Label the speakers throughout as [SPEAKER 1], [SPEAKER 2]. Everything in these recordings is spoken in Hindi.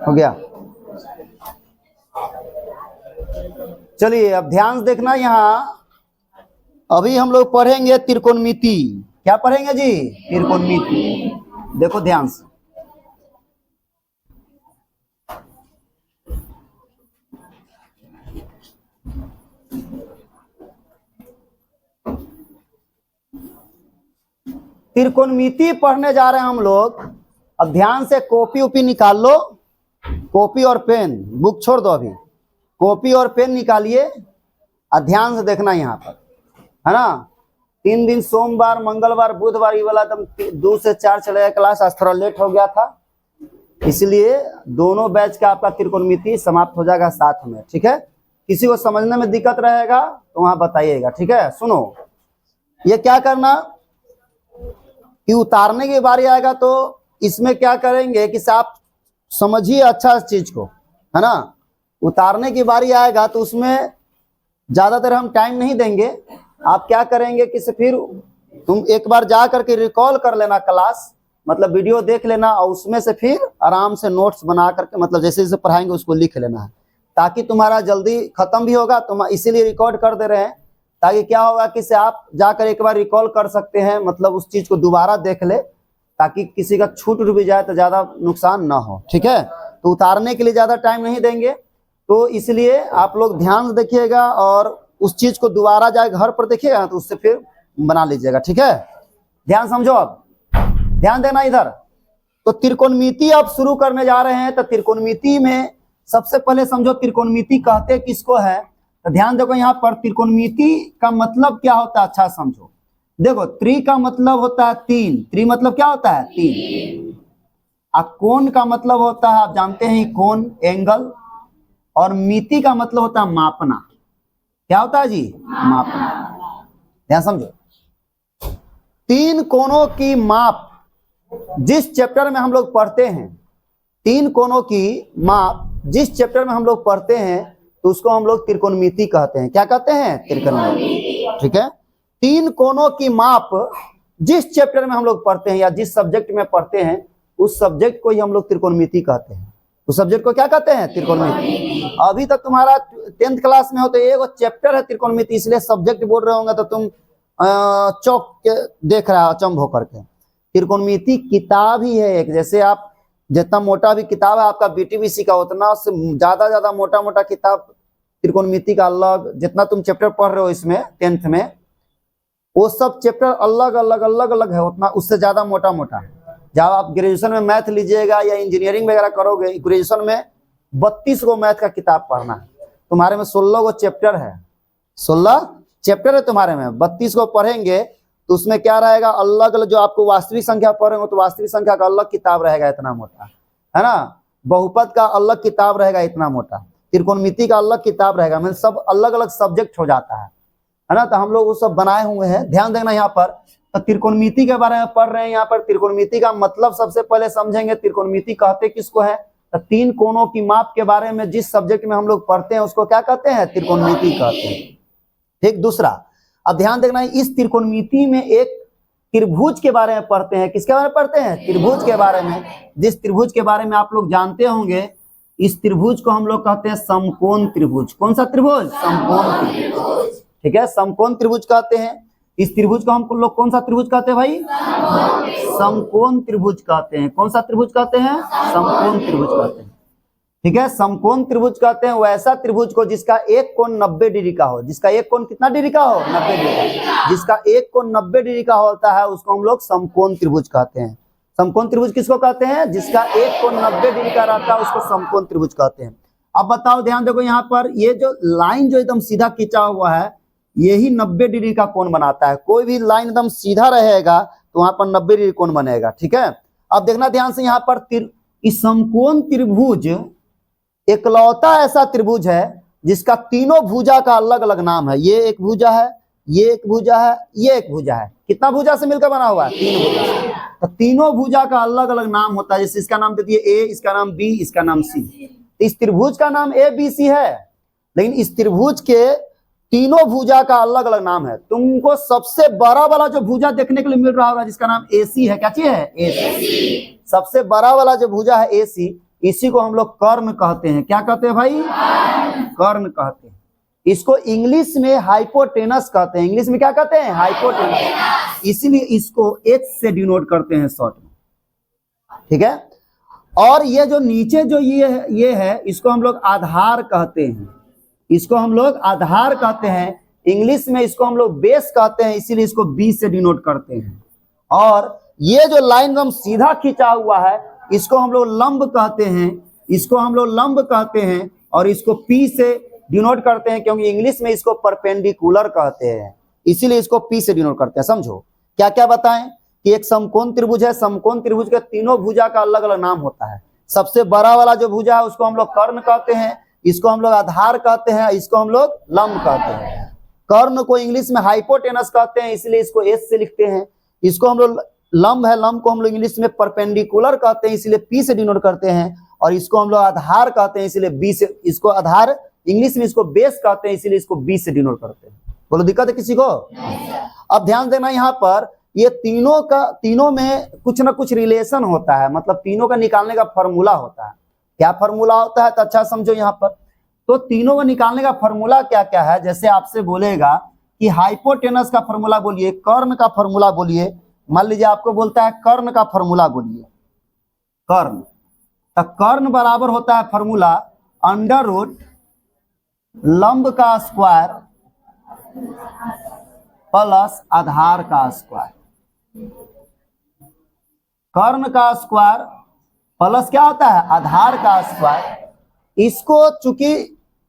[SPEAKER 1] हो गया। चलिए अब ध्यान से देखना, यहाँ अभी हम लोग पढ़ेंगे त्रिकोणमिति। क्या पढ़ेंगे जी? त्रिकोणमिति। देखो ध्यान से, त्रिकोणमिति पढ़ने जा रहे हैं हम लोग। अब ध्यान से कॉपी उपी निकाल लो, कॉपी और पेन, बुक छोड़ दो अभी, कॉपी और पेन निकालिए और ध्यान से देखना यहाँ पर, है ना। 3 दिन सोमवार, मंगलवार, बुधवार, ये वाला एकदम 2 से 4 चलेगा क्लास। आज थोड़ा लेट हो गया था, इसलिए दोनों बैच का आपका त्रिकोणमिति समाप्त हो जाएगा साथ में, ठीक है। किसी को समझने में दिक्कत रहेगा तो वहां बताइएगा, ठीक है। सुनो, ये क्या करना कि उतारने की बारी आएगा तो इसमें क्या करेंगे कि आप समझिए अच्छा इस चीज को, है ना। उतारने की बारी आएगा तो उसमें ज्यादातर हम टाइम नहीं देंगे। आप क्या करेंगे कि फिर तुम एक बार जा करके रिकॉल कर लेना क्लास, मतलब वीडियो देख लेना और उसमें से फिर आराम से नोट्स बना करके, मतलब जैसे जैसे पढ़ाएंगे उसको लिख लेना है, ताकि तुम्हारा जल्दी खत्म भी होगा। तुम इसीलिए रिकॉर्ड कर दे रहे हैं, ताकि क्या होगा कि आप जाकर एक बार रिकॉल कर सकते हैं, मतलब उस चीज को दोबारा देख ले, ताकि किसी का छूट भी जाए तो ज्यादा नुकसान ना हो, ठीक है। तो उतारने के लिए ज्यादा टाइम नहीं देंगे, तो इसलिए आप लोग ध्यान से देखिएगा और उस चीज को दोबारा जाए घर पर देखिएगा तो उससे फिर बना लीजिएगा, ठीक है। ध्यान समझो, अब ध्यान देना इधर। तो त्रिकोणमिति अब शुरू करने जा रहे हैं। तो त्रिकोणमिति में सबसे पहले समझो त्रिकोणमिति कहते किसको है। तो ध्यान देखो यहाँ पर, त्रिकोणमिति का मतलब क्या होता है, अच्छा समझो। देखो, त्रि का मतलब होता है 3, त्रि मतलब क्या होता है 3। कोण का मतलब होता है, आप जानते हैं कोण, एंगल। और मिति का मतलब होता है मापना। क्या होता है जी? मापना। ध्यान समझो, 3 कोणों की माप जिस चैप्टर में हम लोग पढ़ते हैं, 3 कोणों की माप जिस चैप्टर में हम लोग पढ़ते हैं तो उसको हम लोग त्रिकोणमिति कहते हैं। क्या कहते हैं? त्रिकोणमिति, ठीक है। 3 कोणों की माप जिस चैप्टर में हम लोग पढ़ते हैं या जिस सब्जेक्ट में पढ़ते हैं, उस सब्जेक्ट को ही हम लोग त्रिकोणमिति कहते हैं। उस सब्जेक्ट को क्या कहते हैं? त्रिकोणमिति। अभी तक तुम्हारा 10th क्लास में हो तो एक चैप्टर है त्रिकोणमिति, इसलिए सब्जेक्ट बोल रहे होंगे तो तुम चौक के देख रहा अचंभ होकर के। त्रिकोणमिति किताब ही है एक, जैसे आप जितना मोटा भी किताब है आपका बीटीबीसी का, उतना से ज्यादा मोटा मोटा किताब त्रिकोणमिति का अलग। जितना तुम चैप्टर पढ़ रहे हो इसमें 10th में, वो सब चैप्टर अलग अलग है, उतना उससे ज्यादा मोटा मोटा है। जब आप ग्रेजुएशन में मैथ लीजिएगा या इंजीनियरिंग वगैरह करोगे, ग्रेजुएशन में 32 गो मैथ का किताब पढ़ना है। तुम्हारे में 16 गो चैप्टर है, 16 चैप्टर है तुम्हारे में। 32 को पढ़ेंगे तो उसमें क्या रहेगा, अलग अलग जो आपको वास्तविक संख्या पढ़ेंगे तो वास्तविक संख्या का अलग किताब रहेगा इतना मोटा, है ना। बहुपद का अलग किताब रहेगा इतना मोटा, त्रिकोणमिति का अलग किताब रहेगा, मतलब सब अलग अलग सब्जेक्ट हो जाता है ना। तो हम लोग वो सब बनाए हुए हैं। ध्यान देना यहाँ पर, तो त्रिकोणमिति के बारे में पढ़ रहे हैं। यहाँ पर त्रिकोणमिति का मतलब सबसे पहले समझेंगे। त्रिकोणमिति कहते किसको है? तो 3 कोणों की माप के बारे में जिस सब्जेक्ट में हम लोग पढ़ते हैं उसको क्या कहते हैं? त्रिकोणमिति कहते हैं, ठीक। दूसरा, अब ध्यान देखना, इस त्रिकोणमिति में एक त्रिभुज के बारे में पढ़ते हैं। किसके बारे में पढ़ते हैं? त्रिभुज के बारे में। जिस त्रिभुज के बारे में आप लोग जानते होंगे, इस त्रिभुज को हम लोग कहते हैं समकोण त्रिभुज। कौन सा त्रिभुज? समकोण त्रिभुज, ठीक है, समकोण त्रिभुज कहते हैं। इस त्रिभुज को हम लोग कौन सा त्रिभुज कहते हैं भाई? समकोण त्रिभुज कहते हैं। कौन सा त्रिभुज कहते हैं? समकोण त्रिभुज कहते हैं, ठीक है। समकोण त्रिभुज कहते हैं वैसा त्रिभुज को जिसका एक कोण 90 डिग्री का हो। जिसका एक कोण कितना डिग्री का हो? 90 डिग्री का। जिसका एक कोण 90 डिग्री का होता है उसको हम लोग समकोण त्रिभुज कहते हैं। समकोण त्रिभुज किसको कहते हैं? जिसका एक कोण 90 डिग्री का रहता है उसको समकोण त्रिभुज कहते हैं। अब बताओ, ध्यान देखो यहाँ पर, ये जो लाइन जो एकदम सीधा खींचा हुआ है यही 90 डिग्री का कोण बनाता है। कोई भी लाइन एकदम सीधा रहेगा तो वहां पर 90 डिग्री कोण बनेगा, ठीक है। अब देखना ध्यान से, यहाँ पर इस समकोण त्रिभुज एकलौता ऐसा त्रिभुज है जिसका तीनों भुजा का अलग अलग नाम है। ये एक भुजा है, ये एक भुजा है, ये एक भुजा है। कितना भुजा से मिलकर बना हुआ है? 3 भुजा। तो तीनों भुजा का अलग अलग नाम होता है। जैसे इसका नाम दे दिए ए, इसका नाम बी, इसका नाम सी। इस त्रिभुज का नाम ए बी सी है, लेकिन इस त्रिभुज के तीनों भुजा का अलग अलग नाम है। तुमको सबसे बड़ा वाला जो भुजा देखने के लिए मिल रहा होगा जिसका नाम AC है। क्या चीज है? AC। सबसे बड़ा वाला जो भुजा है AC, इसी को हम लोग कर्ण कहते हैं। क्या कहते हैं भाई? कर्ण कहते हैं। इसको इंग्लिश में हाइपोटेनस कहते हैं। इंग्लिश में क्या कहते हैं? हाइपोटेनस। इसीलिए इसको एच से डिनोट करते हैं शॉर्ट में, ठीक है। और ये जो नीचे जो ये है इसको हम लोग आधार कहते हैं। इसको हम लोग आधार कहते हैं। इंग्लिश में इसको हम लोग बेस कहते हैं, इसीलिए इसको बी से डिनोट करते हैं। और ये जो लाइन हम सीधा खींचा हुआ है इसको हम लोग लंब कहते हैं। इसको हम लोग लंब कहते हैं और इसको पी से डिनोट करते हैं, क्योंकि इंग्लिश में इसको परपेंडिकुलर कहते हैं, इसीलिए इसको पी से डिनोट करते हैं। समझो क्या क्या बताएं कि एक समकोण त्रिभुज है। समकोण त्रिभुज के तीनों भुजा का अलग अलग नाम होता है। सबसे बड़ा वाला जो भुजा है उसको हम लोग कर्ण कहते हैं, इसको हम लोग आधार कहते हैं, इसको हम लोग लंब कहते हैं। कर्ण को इंग्लिश में हाइपोटेनस कहते हैं, इसलिए इसको एस से लिखते हैं। इसको हम लोग लंब है, लंब को हम लोग इंग्लिश में परपेंडिकुलर कहते हैं, इसलिए पी से डिनोट करते हैं। और इसको हम लोग आधार कहते हैं, इसलिए बी से। इसको आधार इंग्लिश में इसको बेस कहते हैं, इसीलिए इसको बी से डिनोट करते हैं। बोलो दिक्कत है किसी को? अब ध्यान देना, यहाँ पर ये तीनों में कुछ ना कुछ रिलेशन होता है, मतलब तीनों का निकालने का फॉर्मूला होता है। क्या फॉर्मूला होता है तो अच्छा समझो। यहाँ पर तो तीनों को निकालने का फॉर्मूला क्या क्या है। जैसे आपसे बोलेगा कि हाइपोटेनस का फॉर्मूला बोलिए, कर्ण का फॉर्मूला बोलिए। मान लीजिए आपको बोलता है कर्ण का फॉर्मूला बोलिए। कर्ण तो कर्ण बराबर होता है फॉर्मूला अंडर रूट लंब का स्क्वायर प्लस आधार का स्क्वायर। कर्ण का स्क्वायर प्लस क्या होता है? आधार का स्क्वायर। इसको चूंकि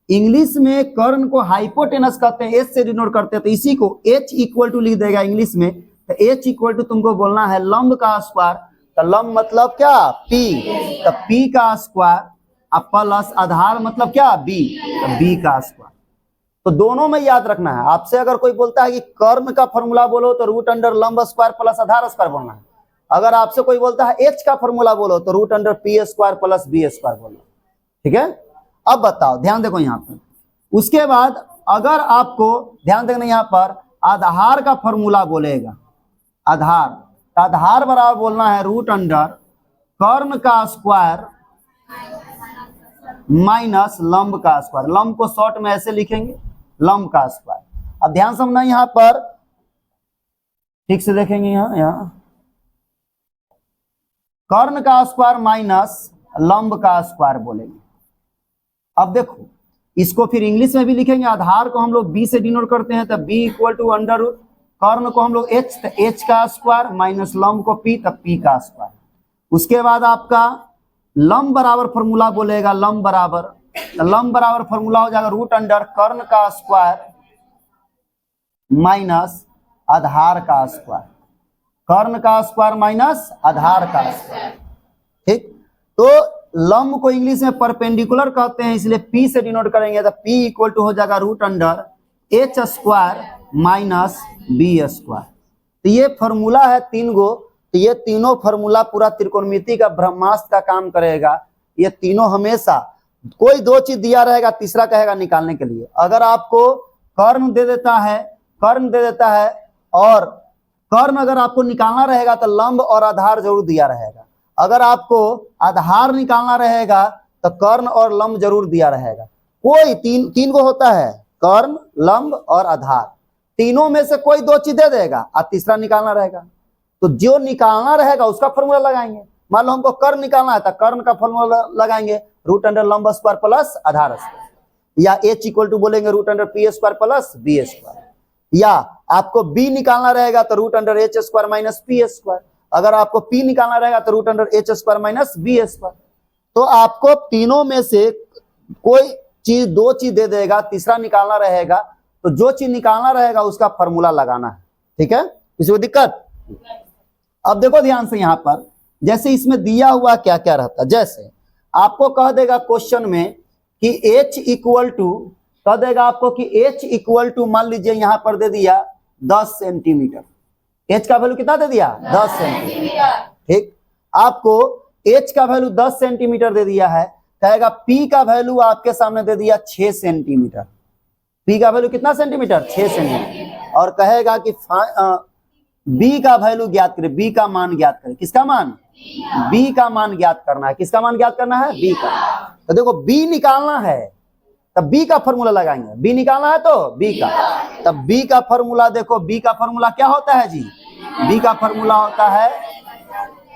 [SPEAKER 1] इंग्लिश में कर्ण को हाइपोटेनस कहते हैं, एच से डिनोट करते हैं, तो इसी को एच इक्वल टू लिख देगा इंग्लिश में। तो एच इक्वल टू तुमको बोलना है लंब का स्क्वायर। तो लंब मतलब क्या? पी। तो पी का स्क्वायर प्लस आधार मतलब क्या? बी। तो बी का स्क्वायर। तो दोनों में याद रखना है। आपसे अगर कोई बोलता है कि कर्ण का फॉर्मूला बोलो तो रूट अंडर लंब स्क्वायर प्लस आधार स्क्वायर बोलना है। अगर आपसे कोई बोलता है एच का फॉर्मूला बोलो तो root under p square plus b square बोलो, ठीक है। अब बताओ, ध्यान देखो यहाँ पर। उसके बाद अगर आपको ध्यान देना, यहाँ पर आधार का फॉर्मूला बोलेगा, आधार, तो आधार बराबर बोलना है रूट अंडर कर्ण का स्क्वायर माइनस लंब का स्क्वायर। लंब को शॉर्ट में ऐसे लिखेंगे, लंब का स्क्वायर। अब ध्यान समझना, यहाँ पर ठीक से देखेंगे, यहाँ कर्ण का स्क्वायर माइनस लंब का स्क्वायर बोलेंगे। अब देखो इसको फिर इंग्लिश में भी लिखेंगे। आधार को हम लोग बी से डिनोट करते हैं, तो B equal to under root कर्ण को हम लोग एच, तो एच का स्क्वायर माइनस लंब को पी, तो पी का स्क्वायर। उसके बाद आपका लंब बराबर फॉर्मूला बोलेगा, लंब बराबर फॉर्मूला हो जाएगा रूट अंडर कर्ण का स्क्वायर माइनस आधार का स्क्वायर। कर्ण का स्क्वायर माइनस आधार का स्क्वायर, ठीक। तो लंब को इंग्लिश में परपेंडिकुलर कहते हैं, इसलिए पी से डिनोट करेंगे। तो पी इक्वल टू हो जाएगा root under h square minus b square. तो ये फॉर्मूला है 3 गो। तो ये तीनों फॉर्मूला पूरा त्रिकोणमिति का ब्रह्मास्त्र का काम करेगा। ये तीनों हमेशा कोई 2 चीज दिया रहेगा, तीसरा कहेगा निकालने के लिए। अगर आपको कर्ण दे देता है और कर्ण अगर आपको निकालना रहेगा तो लंब और आधार जरूर दिया रहेगा। अगर आपको आधार निकालना रहेगा तो कर्ण और लंब जरूर दिया रहेगा। कोई तीन को होता है, कर्ण, लंब और आधार। तीनों में से कोई 2 चीज दे देगा और तीसरा निकालना रहेगा। तो जो निकालना रहेगा उसका फॉर्मूला लगाएंगे। मान लो हमको कर्ण निकालना है तो कर्ण का फॉर्मूला लगाएंगे रूट अंडर लंब स्क्वायर प्लस आधार स्क्वायर, या एच इक्वल टू बोलेंगे root under p square plus b square. या आपको बी निकालना रहेगा तो root under h square minus P square. अगर आपको पी निकालना रहेगा तो root under h square minus b square. तो आपको तीनों में से कोई चीज 2 चीज दे देगा, तीसरा निकालना रहेगा। तो जो चीज निकालना रहेगा उसका फॉर्मूला लगाना है, ठीक है। किसी को दिक्कत? अब देखो ध्यान से, यहाँ पर जैसे इसमें दिया हुआ क्या क्या रहता है। जैसे आपको कह देगा क्वेश्चन में कि h इक्वल टू, कह देगा आपको कि h इक्वल टू, मान लीजिए यहाँ पर दे दिया 10 सेंटीमीटर। h का वैल्यू कितना दे दिया? 10 सेंटीमीटर, ठीक। आपको h का वैल्यू 10 सेंटीमीटर दे दिया है। कहेगा p का वैल्यू आपके सामने दे दिया 6 सेंटीमीटर। p का वैल्यू कितना सेंटीमीटर? 6 सेंटीमीटर। और कहेगा कि b का वैल्यू ज्ञात करें, b का मान ज्ञात करें। किसका मान? बी का मान ज्ञात करना है। किसका मान ज्ञात करना है? बी का। तो देखो बी निकालना है तब बी का फॉर्मूला लगाएंगे। बी निकालना है तो बी का, तब बी का फॉर्मूला देखो, बी का फॉर्मूला क्या होता है जी? बी का फॉर्मूला होता है,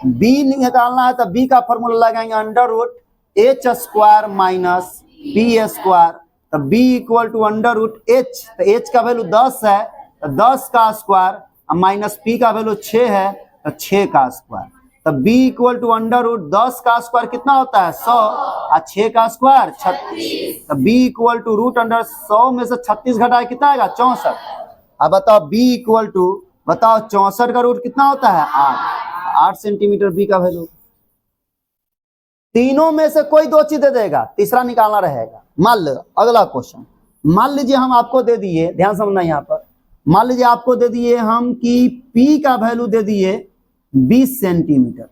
[SPEAKER 1] बी निकालना है तब बी का फॉर्मूला लगाएंगे under root H square minus P square. तो B equal to under root H, तो एच का वैल्यू 10 है तो 10 का स्क्वायर माइनस पी का वैल्यू 6 है तो 6 का स्क्वायर। तो b equal to under root 10 का स्क्वायर कितना होता है? 100 और 6 का स्क्वायर 36। तो b equal to root under 100 में से 36 घटाए कितना आएगा? 64। अब बताओ b इक्वल टू, बताओ 64 का रूट कितना होता है? 8 सेंटीमीटर b का वैल्यू। तीनों में से कोई दो चीज दे देगा, तीसरा निकालना रहेगा। मान लो अगला क्वेश्चन, मान लीजिए हम आपको दे दिए, ध्यान समझना यहाँ पर, मान लीजिए आपको दे दिए हम कि p का वैल्यू दे दिए 20 सेंटीमीटर।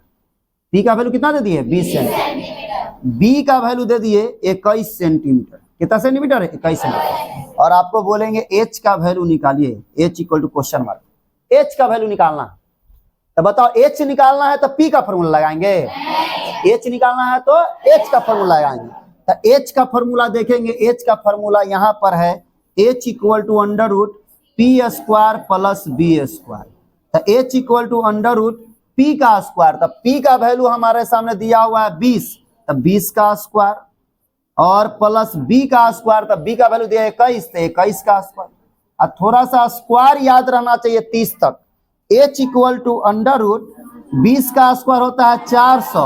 [SPEAKER 1] p का वैल्यू कितना दे दिए? 20 सेंटीमीटर। b का वैल्यू दे दिए 21 सेंटीमीटर। कितना सेंटीमीटर है? 21 सेंटीमीटर। और आपको बोलेंगे h का वैल्यू निकालिए, h equal to question mark, h का वैल्यू निकालना। तो बताओ h निकालना है तो p का फॉर्मूला लगाएंगे, h निकालना है तो h का फॉर्मूला लगाएंगे। तो h का फॉर्मूला देखेंगे, h का फॉर्मूला यहाँ पर है h equal to under root p square plus b square. तो h equal to under root p का स्क्वायर, तो p का वैल्यू हमारे सामने दिया हुआ है 20, तो 20 का स्क्वायर और प्लस b का स्क्वायर, तो b का वैल्यू दिया 21, तो 21 का स्क्वायर। और थोड़ा सा स्क्वायर याद रहना चाहिए 30 तक। h equal to under root 20 का स्क्वायर होता है 400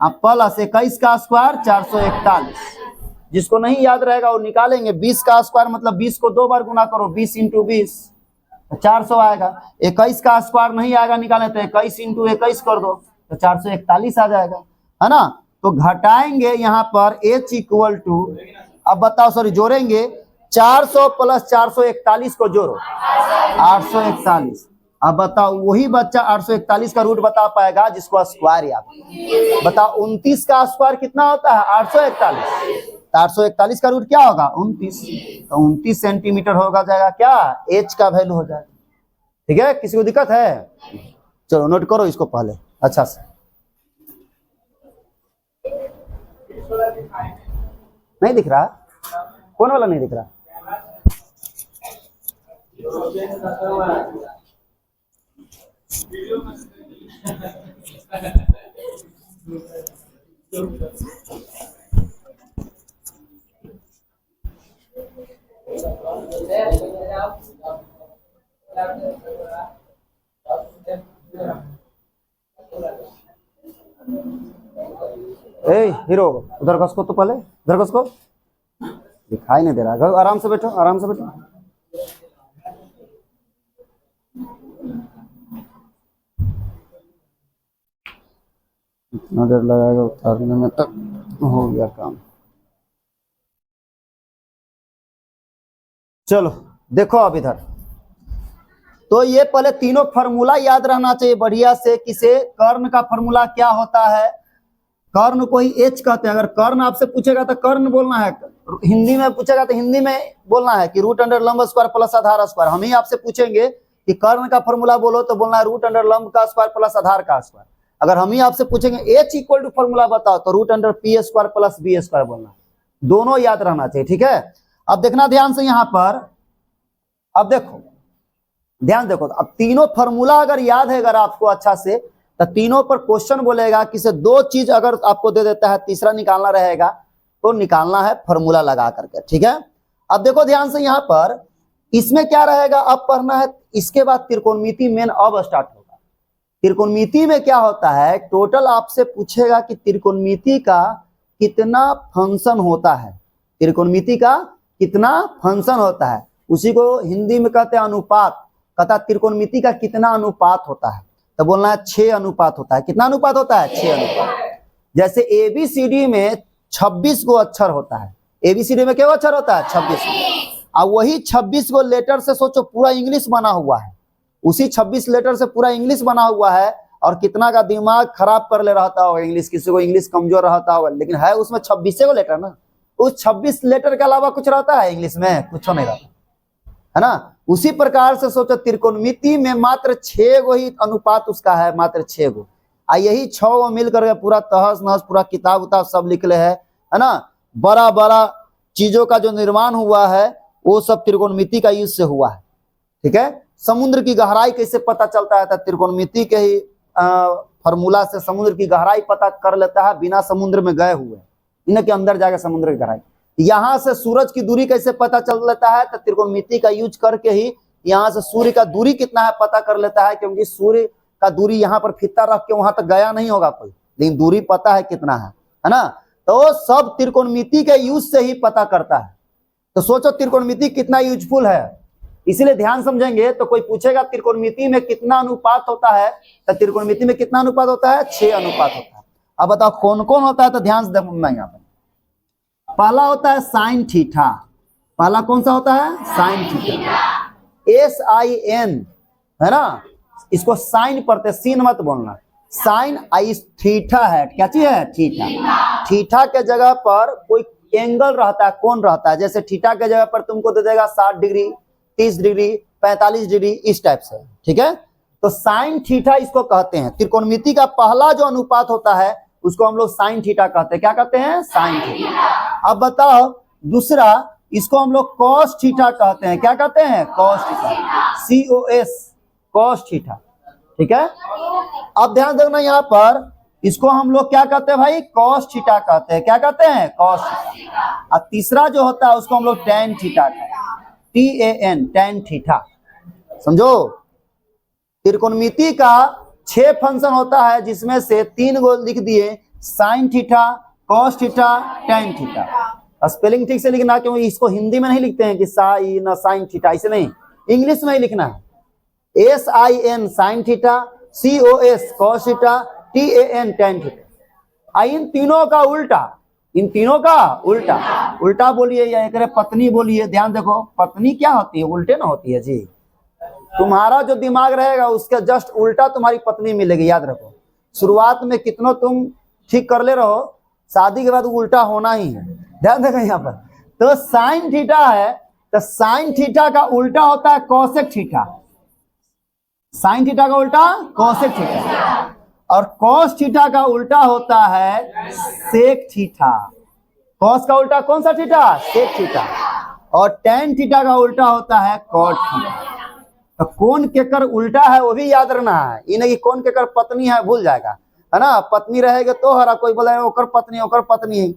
[SPEAKER 1] और प्लस 21 का स्क्वायर 441। जिसको नहीं याद रहेगा वो निकालेंगे। 20 का स्क्वायर मतलब 20 को 2 बार गुना करो, 20 इंटू 20 400 आएगा। 21 का स्क्वायर नहीं आएगा निकालने, तो 21 इंटू 21 कर दो तो 441 आ जाएगा, है ना। तो घटाएंगे यहाँ पर h इक्वल टू, अब बताओ सॉरी जोड़ेंगे 400 प्लस 441 को जोड़ो 841। अब बताओ वही बच्चा 841 का रूट बता पाएगा जिसको स्क्वायर याद। बताओ 29 का स्क्वायर कितना होता है? 841। 841 का रूट क्या होगा? 29। तो 29 सेंटीमीटर होगा जाएगा क्या? h का वैल्यू हो जाएगा। ठीक है, किसी को दिक्कत है? चलो नोट करो इसको पहले अच्छा से। नहीं दिख रहा? कौन वाला नहीं दिख रहा? ए हीरो उधर घसको तो पहले, उधर घसको, दिखाई नहीं दे रहा। आराम से बैठो, आराम से बैठो। इतना देर लगाएगा उतारने में, तक हो गया काम। चलो देखो अब इधर, तो ये पहले तीनों फार्मूला याद रहना चाहिए बढ़िया से। किसे? कर्ण का फार्मूला क्या होता है? कर्ण को ही h कहते हैं। अगर कर्ण आपसे पूछेगा तो कर्ण बोलना है, हिंदी में पूछेगा तो हिंदी में बोलना है कि रूट अंडर लंब स्क्वायर प्लस आधार स्क्वायर। हम ही आपसे पूछेंगे कि कर्ण का फार्मूला बोलो तो बोलना है रूट अंडर लंब का स्क्वायर प्लस आधार का स्क्वायर। अगर हम ही आपसे पूछेंगे h इक्वल टू फार्मूला बताओ तो root under p square plus b square बोलना। दोनों याद रहना चाहिए, ठीक है। अब देखना ध्यान से यहाँ पर, अब देखो ध्यान देखो, अब तीनों फार्मूला अगर याद है अगर आपको अच्छा से, तो तीनों पर क्वेश्चन बोलेगा कि से दो चीज अगर आपको दे देता है तीसरा निकालना रहेगा, तो निकालना है फार्मूला लगा करके, ठीक है। अब देखो ध्यान से यहाँ पर, इसमें क्या रहेगा अब पढ़ना है। इसके बाद त्रिकोणमिति मेन अब स्टार्ट होगा। त्रिकोणमिति में क्या होता है, टोटल आपसे पूछेगा कि त्रिकोणमिति का कितना फंक्शन होता है, त्रिकोणमिति का कितना फंक्शन होता है। उसी को हिंदी में कहते हैं अनुपात। कहता त्रिकोणमिति का कितना अनुपात होता है, तो बोलना है 6 अनुपात होता है। कितना अनुपात होता है? 6 अनुपात। जैसे ABCD में 26 गो अक्षर होता है। ABCD में क्या अक्षर होता है? 26। अब वही 26 गो लेटर से सोचो पूरा इंग्लिश बना हुआ है। उसी 26 लेटर से पूरा इंग्लिश बना हुआ है, और कितना का दिमाग खराब कर ले रहता होगा इंग्लिश, किसी को इंग्लिश कमजोर रहता होगा, लेकिन है उसमें 26 गो लेटर ना। उस 26 लेटर के अलावा कुछ रहता है इंग्लिश में? कुछ नहीं रहता, है ना। उसी प्रकार से सोचो त्रिकोणमिति में मात्र 6 गो ही अनुपात उसका है, मात्र 6 गो। यही 6 मिल करके पूरा तहस नहस पूरा किताब उताब सब लिखले है ना। बड़ा बड़ा चीजों का जो निर्माण हुआ है वो सब त्रिकोणमिति का यूज से हुआ है। ठीक है, समुद्र की गहराई कैसे पता चलता है? तो त्रिकोणमिति के ही फॉर्मूला से समुद्र की गहराई पता कर लेता है बिना समुद्र में गए हुए, इन्हें के अंदर जाकर समुद्र की गहराई। यहाँ से सूरज की दूरी कैसे पता चल लेता है? तो त्रिकोणमिति का यूज करके ही यहाँ से सूर्य का दूरी कितना है पता कर लेता है, क्योंकि सूर्य का दूरी यहाँ पर फीता रख के वहां तक गया नहीं होगा कोई, लेकिन दूरी पता है कितना है ना। तो सब त्रिकोणमिति के यूज से ही पता करता है। तो सोचो त्रिकोणमिति कितना यूजफुल है, इसीलिए ध्यान समझेंगे। तो कोई पूछेगा त्रिकोणमिति में कितना अनुपात होता है? तो त्रिकोणमिति में कितना अनुपात होता है? 6 अनुपात होता है। अब बताओ कौन कौन होता है? तो ध्यान से देखो यहाँ पर पहला होता है साइन थीटा। पहला कौन सा होता है? साइन थीटा, SIN है ना, इसको साइन पढ़ते, सीन मत बोलना। साइन आई थीटा है, क्या चीज है? थीटा। थीटा के जगह पर कोई एंगल रहता है, कोण रहता है, जैसे थीटा के जगह पर तुमको दे देगा 60 डिग्री, 30 डिग्री, 45 डिग्री, इस टाइप से। ठीक है, तो साइन थीटा इसको कहते हैं। त्रिकोणमिति का पहला जो अनुपात होता है उसको हम लोग साइन थीटा कहते हैं। क्या कहते हैं? Sine theta. अब बताओ दूसरा, इसको हम लोग कॉस थीटा कहते हैं। क्या कहते हैं? Cos theta, COS, cos theta. ठीक है, अब ध्यान देना यहाँ पर, इसको हम लोग क्या कहते हैं भाई? कॉस थीटा कहते हैं। क्या कहते हैं? Cos theta. और तीसरा जो होता है उसको हम लोग टैन थीटा कहते हैं, TAN, टैन थीटा। समझो, त्रिकोणमिति का 6 फंक्शन होता है, जिसमें से 3 गो लिख दिए, sine theta, cos theta, tan theta. Spelling ठीक से लिखना, क्योंकि इसको हिंदी में नहीं लिखते हैं कि साइन साइन थीटा, इसे नहीं, इंग्लिश में ही लिखना है। SIN sine theta, COS cos theta, TAN tan theta. इन तीनों का उल्टा, इन तीनों का उल्टा, उल्टा बोलिए या एक पत्नी बोलिए। ध्यान देखो, पत्नी क्या होती है? उल्टे ना होती है जी। तुम्हारा जो दिमाग रहेगा उसके जस्ट उल्टा तुम्हारी पत्नी मिलेगी, याद रखो। शुरुआत में कितनों तुम ठीक कर ले रहो, शादी के बाद उल्टा होना ही है। ध्यान देखो यहाँ पर, तो साइन थीटा है, तो साइन थीटा का उल्टा होता है कोसेक थीटा। साइन थीटा का उल्टा कोसेक थीटा, और कॉस थीटा का उल्टा होता है सेक थीटा। कॉस का उल्टा कौन सा थीटा? Sec theta. और टैन थीटा का उल्टा होता है कॉट थीटा। तो कौन केकर उल्टा है वो भी याद रखना है, ये नहीं कौन केकर पत्नी है भूल जाएगा, है ना। पत्नी रहेगा तो हरा कोई बोले ओकर पत्नी है,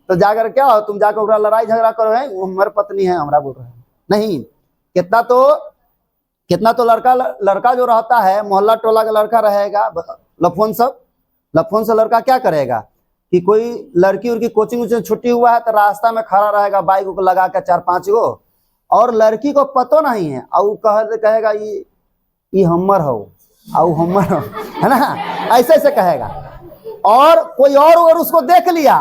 [SPEAKER 1] तो जाकर क्या हो, तुम जाकर ओकरा लड़ाई झगड़ा करो, है वो हमारे पत्नी है हमरा बोल रहे हैं नहीं। कितना तो लड़का जो रहता है, मोहल्ला टोला का लड़का रहेगा, लफोन से लड़का क्या करेगा कि कोई लड़की उड़की कोचिंग छुट्टी हुआ है तो रास्ता में खड़ा रहेगा बाइक को लगा के 4-5 गो, और लड़की को पतो नहीं है, और कहेगा ये हमर हो, है ना, ऐसे कहेगा। और कोई और अगर उसको देख लिया,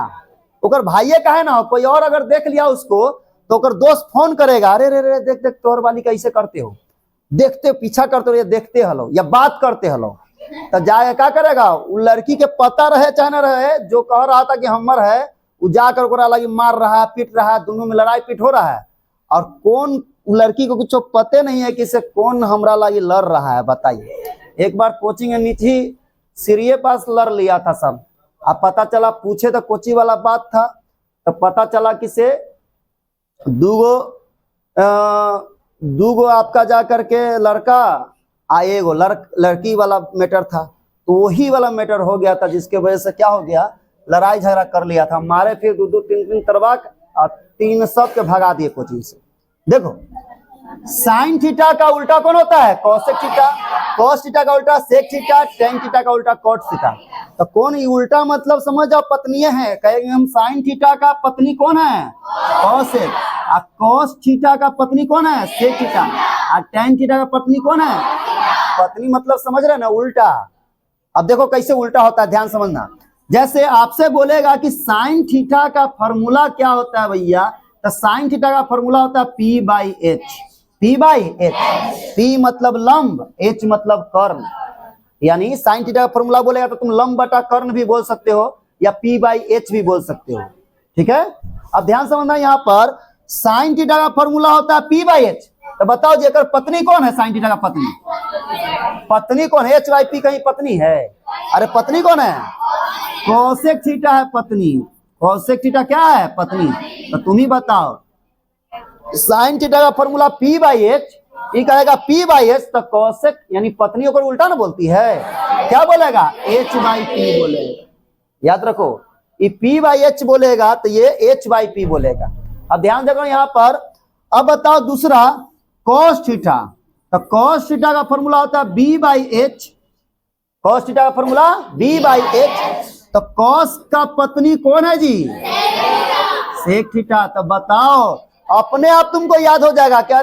[SPEAKER 1] ओकर भाइये कहे ना, कोई और अगर देख लिया उसको, तो ओकर दोस्त फोन करेगा, अरे रे देख तोहर वाली कैसे करते हो, देखते पीछा करते हो, या देखते हलो या बात करते हलो। तो जाके क्या करेगा, वो लड़की के पता रहे चाहे न रहे, जो कह रहा था कि हमर है, वो जाकर ओकरा लगी मार रहा है, पीट रहा है, दोनों में लड़ाई पीट हो रहा है। और कौन लड़की को कुछ पते नहीं है कि से कौन हमरा लगी लड़ रहा है, बताइए। एक बार कोचिंग के नीचे सीरिये पास लड़ लिया था सब, अब पता चला, पूछे तो कोची वाला बात था, तो पता चला कि से दूगो आपका जा करके लड़का एगो लड़की वाला मैटर था, तो वही वाला मैटर हो गया था, जिसके वजह से क्या हो गया, लड़ाई झगड़ा कर लिया था, मारे फिर 2-3 तरवाक, और 3 सब के भगा दिए कोचिंग से। देखो साइन थीटा का उल्टा कौन होता है? Cosec theta. कॉस थीटा का उल्टा सेक थीटा, टैन थीटा का उल्टा कॉट थीटा। तो कौन ये उल्टा मतलब समझ जाओ, पत्नियां हैं, कहेंगे हम साइन थीटा का पत्नी कौन है? कोसेक। और कॉस थीटा का पत्नी कौन है? Sec theta. और टैन थीटा का पत्नी कौन है? पत्नी मतलब समझ रहे ना, उल्टा। अब देखो कैसे उल्टा होता है, ध्यान समझना। जैसे आपसे बोलेगा कि साइन थीटा का फॉर्मूला क्या होता है भैया, तो साइन थीटा का फॉर्मूला होता है P/H। P मतलब लंब, H मतलब कर्ण, यानी साइन थीटा का फॉर्मूला बोलेगा तो तुम लंब बटा कर्ण भी बोल सकते हो, या P/H भी बोल सकते हो। ठीक है, अब ध्यान समझना, यहाँ पर साइन थीटा का फॉर्मूला होता है P/H। तो बताओ जेकर पत्नी कौन है? साइन थीटा का पत्नी कौन है? H/P कहीं पत्नी है? अरे पत्नी कौन है? कोसेक थीटा है पत्नी। कोसेक थीटा क्या है? पत्नी। तो तुम ही बताओ, साइन थीटा का फॉर्मूला P बाई एच, ये कहेगा P बाई एच, तो कोसेक यानी पत्नी को उल्टा ना बोलती है, क्या बोलेगा? H बाई P बोलेगा। याद रखो, ये P बाई एच बोलेगा तो ये H बाई P बोलेगा। अब ध्यान देखो यहाँ पर। अब बताओ दूसरा cos थीटा, तो cos थीटा का फॉर्मूला होता है B by H. cos theta का फॉर्मूला B बाई एच, तो cos का पत्नी कौन है जी? सेक थीटा। तो बताओ, अपने आप तुमको याद हो जाएगा क्या?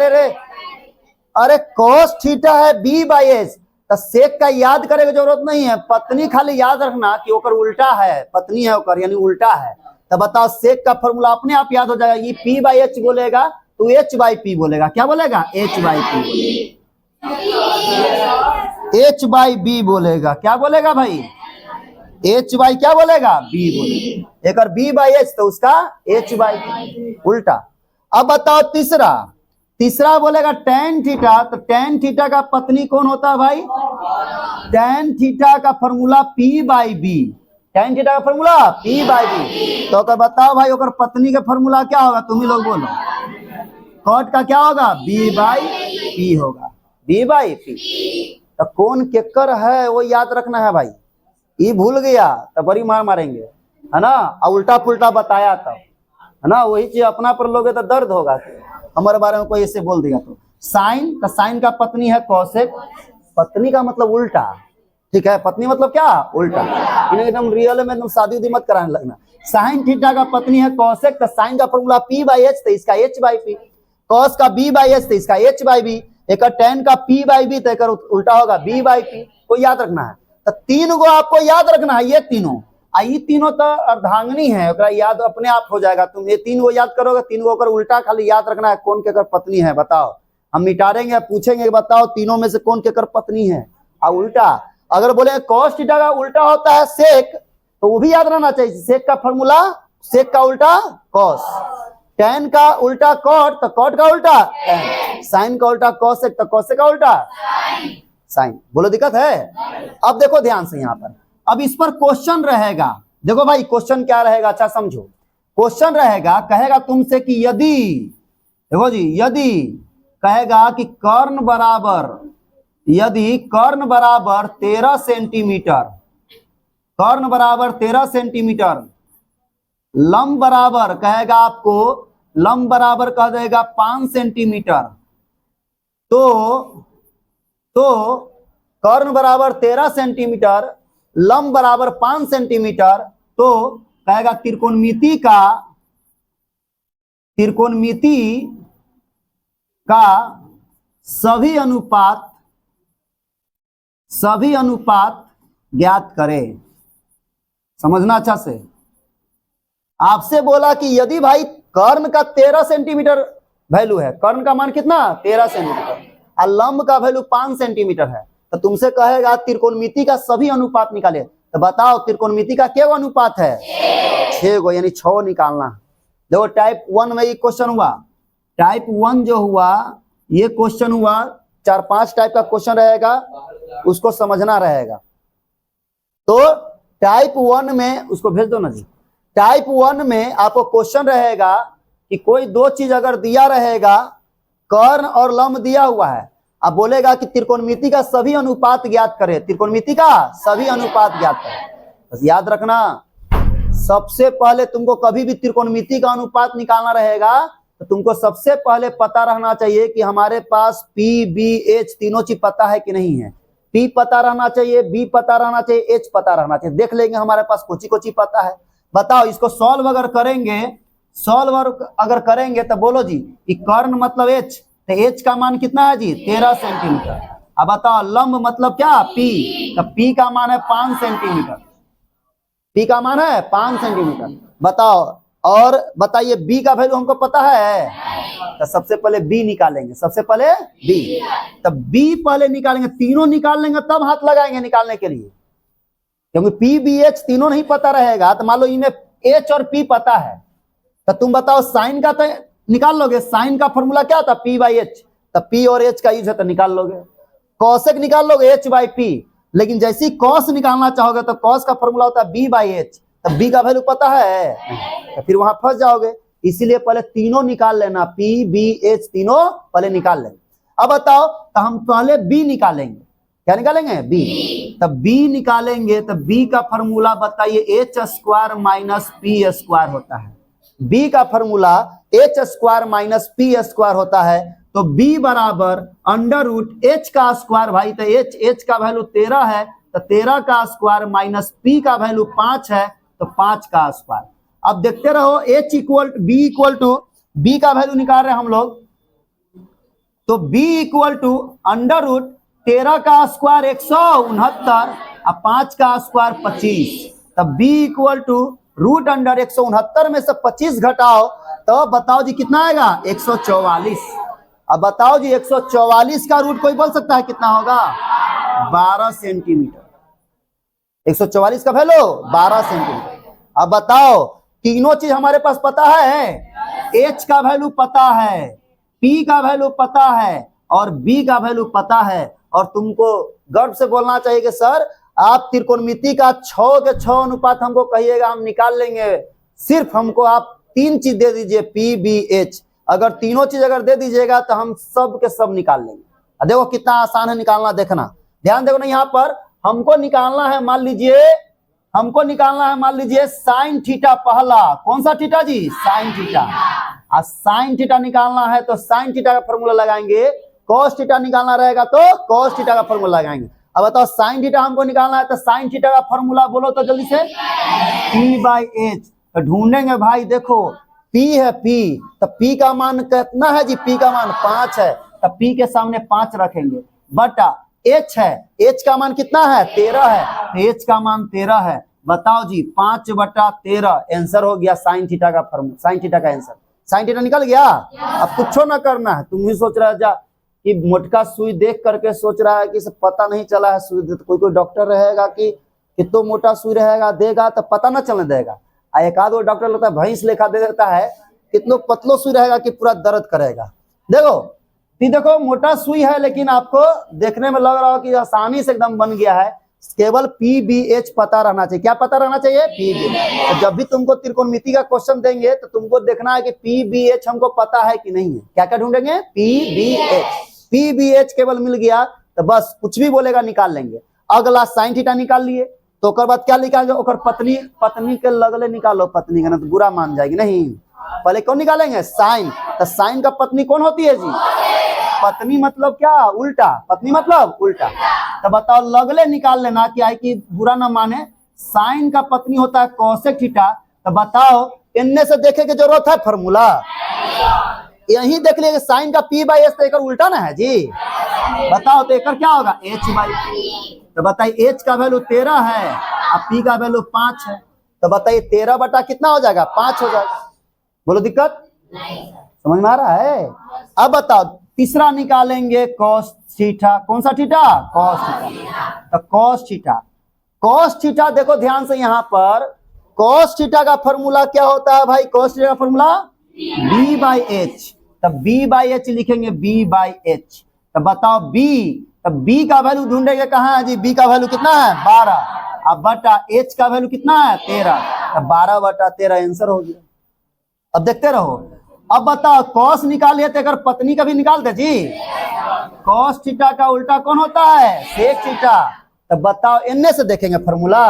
[SPEAKER 1] अरे cos थीटा है B बाई एच, तो सेक का याद करे की जरूरत नहीं है, पत्नी खाली याद रखना कि ओकर उल्टा है, पत्नी है ओकर यानी उल्टा है। तो बताओ सेक का फॉर्मूला अपने आप याद हो जाएगा, ये P बाई एच बोलेगा तो H बाई P बोलेगा, क्या बोलेगा? H बाई P बोलेगा, H बाई B बोलेगा, क्या बोलेगा भाई? H बाई क्या बोलेगा? B बोलेगा। एक B बाई एच तो उसका H बाई B उल्टा। अब बताओ तीसरा बोलेगा tan थीटा, तो tan थीटा का पत्नी कौन होता है भाई? tan थीटा का formula P by B। tan theta का फॉर्मूला P बाई B। तो अगर बताओ भाई ओकर पत्नी का फॉर्मूला क्या होगा? तुम ही लोग बोलो। कॉट का क्या होगा? B बाई P होगा, B बाई P। तो कौन केकर है वो याद रखना है भाई। ये भूल गया तो बड़ी मार मारेंगे, है ना? और उल्टा पुल्टा बताया तब, है ना? वही चीज अपना पर लोगे तो दर्द होगा, हमारे बारे में कोई ऐसे बोल देगा तो। साइन, तो साइन का पत्नी है कोसेक, पत्नी का मतलब उल्टा, ठीक है? पत्नी मतलब क्या? उल्टा। इन्हें एकदम रियल में एकदम शादी उदी मत कराने लगना। साइन थीटा का पत्नी है कोसेक, तो साइन का फॉर्मूला P बाई एच, तो इसका H बाई P। कॉस का B बाई एच, तो इसका H बाई B। एक tan का P बाई B, तो एक उल्टा होगा B बाई P। को याद रखना है। तो तीन को आपको याद रखना है, ये तीनों तो अर्धांगिनी है, याद अपने आप हो जाएगा। तुम ये तीन को याद करोगे, तीन को उल्टा खाली याद रखना है कौन केकर पत्नी है। बताओ, हम मिटारेंगे, पूछेंगे बताओ तीनों में से कौन केकर पत्नी है। और उल्टा अगर बोले cos थीटा का उल्टा होता है सेक, तो वो भी याद रहना चाहिए। सेक का फॉर्मूला, सेक का उल्टा cos, tan का उल्टा cot, तो cot का उल्टा tan, साइन का उल्टा cosec, तो cosec का उल्टा साइन। बोलो दिक्कत है? अब देखो ध्यान से यहाँ पर, अब इस पर क्वेश्चन रहेगा। देखो भाई क्वेश्चन क्या रहेगा, अच्छा समझो। क्वेश्चन रहेगा, कहेगा तुमसे कि यदि, देखो जी, यदि कहेगा कि कर्ण बराबर, यदि कर्ण बराबर 13 सेंटीमीटर, कर्ण बराबर 13 सेंटीमीटर, लंब बराबर कहेगा आपको, लंब बराबर कह देगा 5 सेंटीमीटर, तो कर्ण बराबर 13 सेंटीमीटर, लंब बराबर 5 सेंटीमीटर, तो कहेगा त्रिकोणमिति का सभी अनुपात ज्ञात करें। समझना अच्छा से। आपसे बोला कि यदि भाई कर्ण का 13 सेंटीमीटर वैल्यू है, कर्ण का मान कितना? 13 सेंटीमीटर, और लंब का वैल्यू 5 सेंटीमीटर है, तो तुमसे कहेगा त्रिकोणमिति का सभी अनुपात निकाले। तो बताओ त्रिकोणमिति का क्या अनुपात है? 6 गो, यानी 6 निकालना। देखो टाइप 1 में ये क्वेश्चन हुआ, टाइप 1 जो हुआ ये क्वेश्चन हुआ, 4-5 टाइप का क्वेश्चन रहेगा, उसको समझना रहेगा। तो टाइप 1 में उसको भेज दो ना जी। टाइप 1 में आपको क्वेश्चन रहेगा कि कोई दो चीज अगर दिया रहेगा, कर्ण और लंब दिया हुआ है, अब बोलेगा कि त्रिकोणमिति का सभी अनुपात ज्ञात करें, त्रिकोणमिति का सभी अनुपात ज्ञात करें। बस याद रखना, सबसे पहले तुमको कभी भी त्रिकोणमिति का अनुपात निकालना रहेगा तो तुमको सबसे पहले पता रहना चाहिए कि हमारे पास P, B, H तीनों चीज पता है कि नहीं है। P पता रहना चाहिए, B पता रहना चाहिए, H पता रहना चाहिए। देख लेंगे हमारे पास कोची पता है। बताओ इसको सॉल्व अगर करेंगे तो बोलो जी कि कर्ण मतलब H, तो H का मान कितना है जी? 13 सेंटीमीटर। अब बताओ लंब मतलब क्या? P, तो P का मान है 5 सेंटीमीटर, P का मान है 5 सेंटीमीटर। बताओ, और बताइए B का वैल्यू हमको पता है, तो सबसे पहले B निकालेंगे, सबसे पहले B, तब B पहले निकालेंगे, तीनों निकाल लेंगे तब हाथ लगाएंगे निकालने के लिए, क्योंकि P, B, H तीनों नहीं पता रहेगा। तो मान लो इनमें H और P पता है, तो तुम बताओ साइन का तो निकाल लोगे, साइन का फॉर्मूला क्या था? P बाई H, तो P और H का यूज है तो निकाल लोगे। कॉसेक निकाल लोगे H बाई P, लेकिन जैसे ही कॉस निकालना चाहोगे तो कॉस का फॉर्मूला होता है बी बाई एच, तब बी का वैल्यू पता है तो फिर वहां फंस जाओगे। इसीलिए पहले तीनों निकाल लेना, पी बी एच तीनों पहले निकाल लेंगे। अब बताओ, तो हम पहले बी निकालेंगे। क्या निकालेंगे? बी। तब बी निकालेंगे तो बी का फॉर्मूला बताइए, H square minus P square होता है। बी का formula H square minus P square होता है। तो बी बराबर अंडर रूट एच का स्क्वायर, भाई तो एच का वैल्यू 13 है, तो 13 का स्क्वायर माइनस पी का वैल्यू 5 है, तो 5 का स्क्वायर। अब देखते रहो, h equal b equal to, b का वैल्यू निकाल रहे हैं हम लोग, तो B equal to under root 13 का स्क्वायर 169 और 5 का स्क्वायर 25। तब b equal to root under 169 में से 25 घटाओ तो बताओ जी कितना आएगा? 144। अब बताओ जी 144 का रूट कोई बोल सकता है कितना होगा? 12 सेंटीमीटर। 144 का वैल्यू 12 सेंटीमीटर। अब बताओ, तीनों चीज हमारे पास पता है, एच का वैल्यू पता है, पी का वैल्यू पता है और बी का वैल्यू पता है। और तुमको गर्व से बोलना चाहिए कि सर आप त्रिकोणमिति का 6 के 6 अनुपात हमको कहिएगा, हम निकाल लेंगे। सिर्फ हमको आप 3 चीज दे दीजिए, पी बी एच। अगर तीनों चीज अगर दे दीजिएगा तो हम सब के सब निकाल लेंगे। देखो कितना आसान है निकालना, देखना ध्यान देखो ना। यहाँ पर हमको निकालना है, मान लीजिए हमको निकालना है, मान लीजिए साइन थीटा पहला। कौन सा थीटा जी? Sine theta. और साइन थीटा निकालना है तो साइन थीटा का फॉर्मूला लगाएंगे। कॉस थीटा निकालना रहेगा तो कॉस थीटा का फॉर्मूला लगाएंगे। अब बताओ, साइन थीटा हमको निकालना है तो साइन थीटा का फॉर्मूला बोलो तो जल्दी से, पी बाई एच। तो ढूंढेंगे भाई, देखो पी है, पी तो पी का मान कितना है जी? पी का मान 5 है, तो पी के सामने 5 रखेंगे, बटा एच है, एच का मान कितना है? 13 है, तो एच का मान 13 है। बताओ जी 5 बटा 13, आंसर हो गया साइन थीटा का फॉर्मूला, साइन थीटा का आंसर। साइन थीटा निकल गया। अब कुछ ना करना है, तुम भी सोच रहा है जा कि मोटका सुई देख करके सोच रहा है कि इसे पता नहीं चला है सुई, तो कोई डॉक्टर रहेगा कि कितना मोटा सुई रहेगा देगा तो पता ना चलने देगा। एक आध वो डॉक्टर लगता है भैंस लेखा दे देता है, कितना पतलो सुई रहेगा कि पूरा दर्द करेगा। देखो मोटा सुई है, लेकिन आपको देखने में लग रहा हो कि आसानी से एकदम बन गया है। केवल पी बी एच पता रहना चाहिए। क्या पता रहना चाहिए? P b. तो जब भी तुमको त्रिकोणमिति का क्वेश्चन देंगे तो तुमको देखना है कि पी बी एच हमको पता है कि नहीं है। क्या क्या ढूंढेंगे? P b h. P b h केवल मिल गया तो बस कुछ भी बोलेगा निकाल लेंगे। अगला साइन थीटा निकाल लिए तो ओकर बाद क्या निकालेंगे? ओकर पत्नी के लगले निकालो, पत्नी का ना तो बुरा मान जाएगी। नहीं, पहले कौन निकालेंगे? साइन। तो साइन का पत्नी कौन होती है जी? पत्नी मतलब क्या? उल्टा। पत्नी मतलब उल्टा। तो बताओ लगले निकाल लेना, क्या है कि बुरा ना माने। साइन का पत्नी होता है कोसेक थीटा। तो बताओ इनमें से देखे की जरूरत है फॉर्मूला? यही देख लिया साइन का पी बाई एच तो एक उल्टा ना है जी। बताओ तो एक क्या होगा? H by P. तो बताइए एच का वैल्यू 13 है और पी का वैल्यू 5 है। तो बताइए 13 बटा कितना हो जाएगा? 5 हो जाएगा। बोलो दिक्कत समझ में आ रहा है? अब बताओ तीसरा निकालेंगे कॉस थीटा। कौन सा थीटा? Cos theta. तो कॉस थीटा, कॉस थीटा देखो ध्यान से, यहाँ पर कॉस थीटा का फॉर्मूला क्या होता है भाई? कॉस थीटा का फॉर्मूला बी बाई एच। तब बी बाई एच लिखेंगे, बी बाई एच। तो बताओ बी, तब बी का वैल्यू ढूंढेंगे कहाँ है जी? बी का वैल्यू कितना है? 12। अब बटा एच का वैल्यू कितना है? 13। तब 12 बटा 13 आंसर हो गया। अब देखते रहो। अब बताओ कॉस निकालिए तो अगर पत्नी का भी निकाल दे जी। कॉस थीटा का उल्टा कौन होता है? Sec theta. तो बताओ इनमें से देखेंगे फॉर्मूला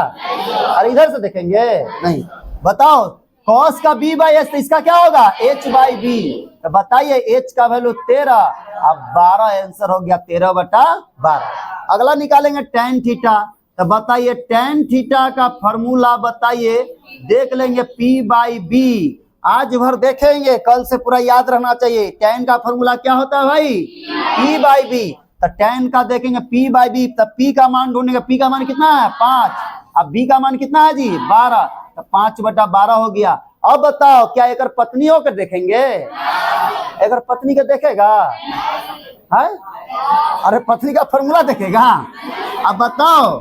[SPEAKER 1] और इधर से देखेंगे नहीं। बताओ कॉस का बी बाई एच, तो इसका क्या होगा? H by b. तो बताइए एच का वैल्यू 13, अब 12 आंसर हो गया, 13 बटा 12। अगला निकालेंगे टेन थीटा। तो बताइए टेन थीटा का फॉर्मूला बताइए, देख लेंगे पी बाई बी। आज भर देखेंगे, कल से पूरा याद रहना चाहिए। टेन का फॉर्मूला क्या होता है भाई? P by b. तो टेन का देखेंगे पी बाई बी, तब पी का मान ढूंढेंगे। पी का मान कितना है? 5। अब बी का मान कितना है जी? 12। तो 5 बटा 12 हो गया। अब बताओ क्या एक पत्नी होकर देखेंगे? एक पत्नी के देखेगा है? अरे पत्नी का फॉर्मूला देखेगा। अब बताओ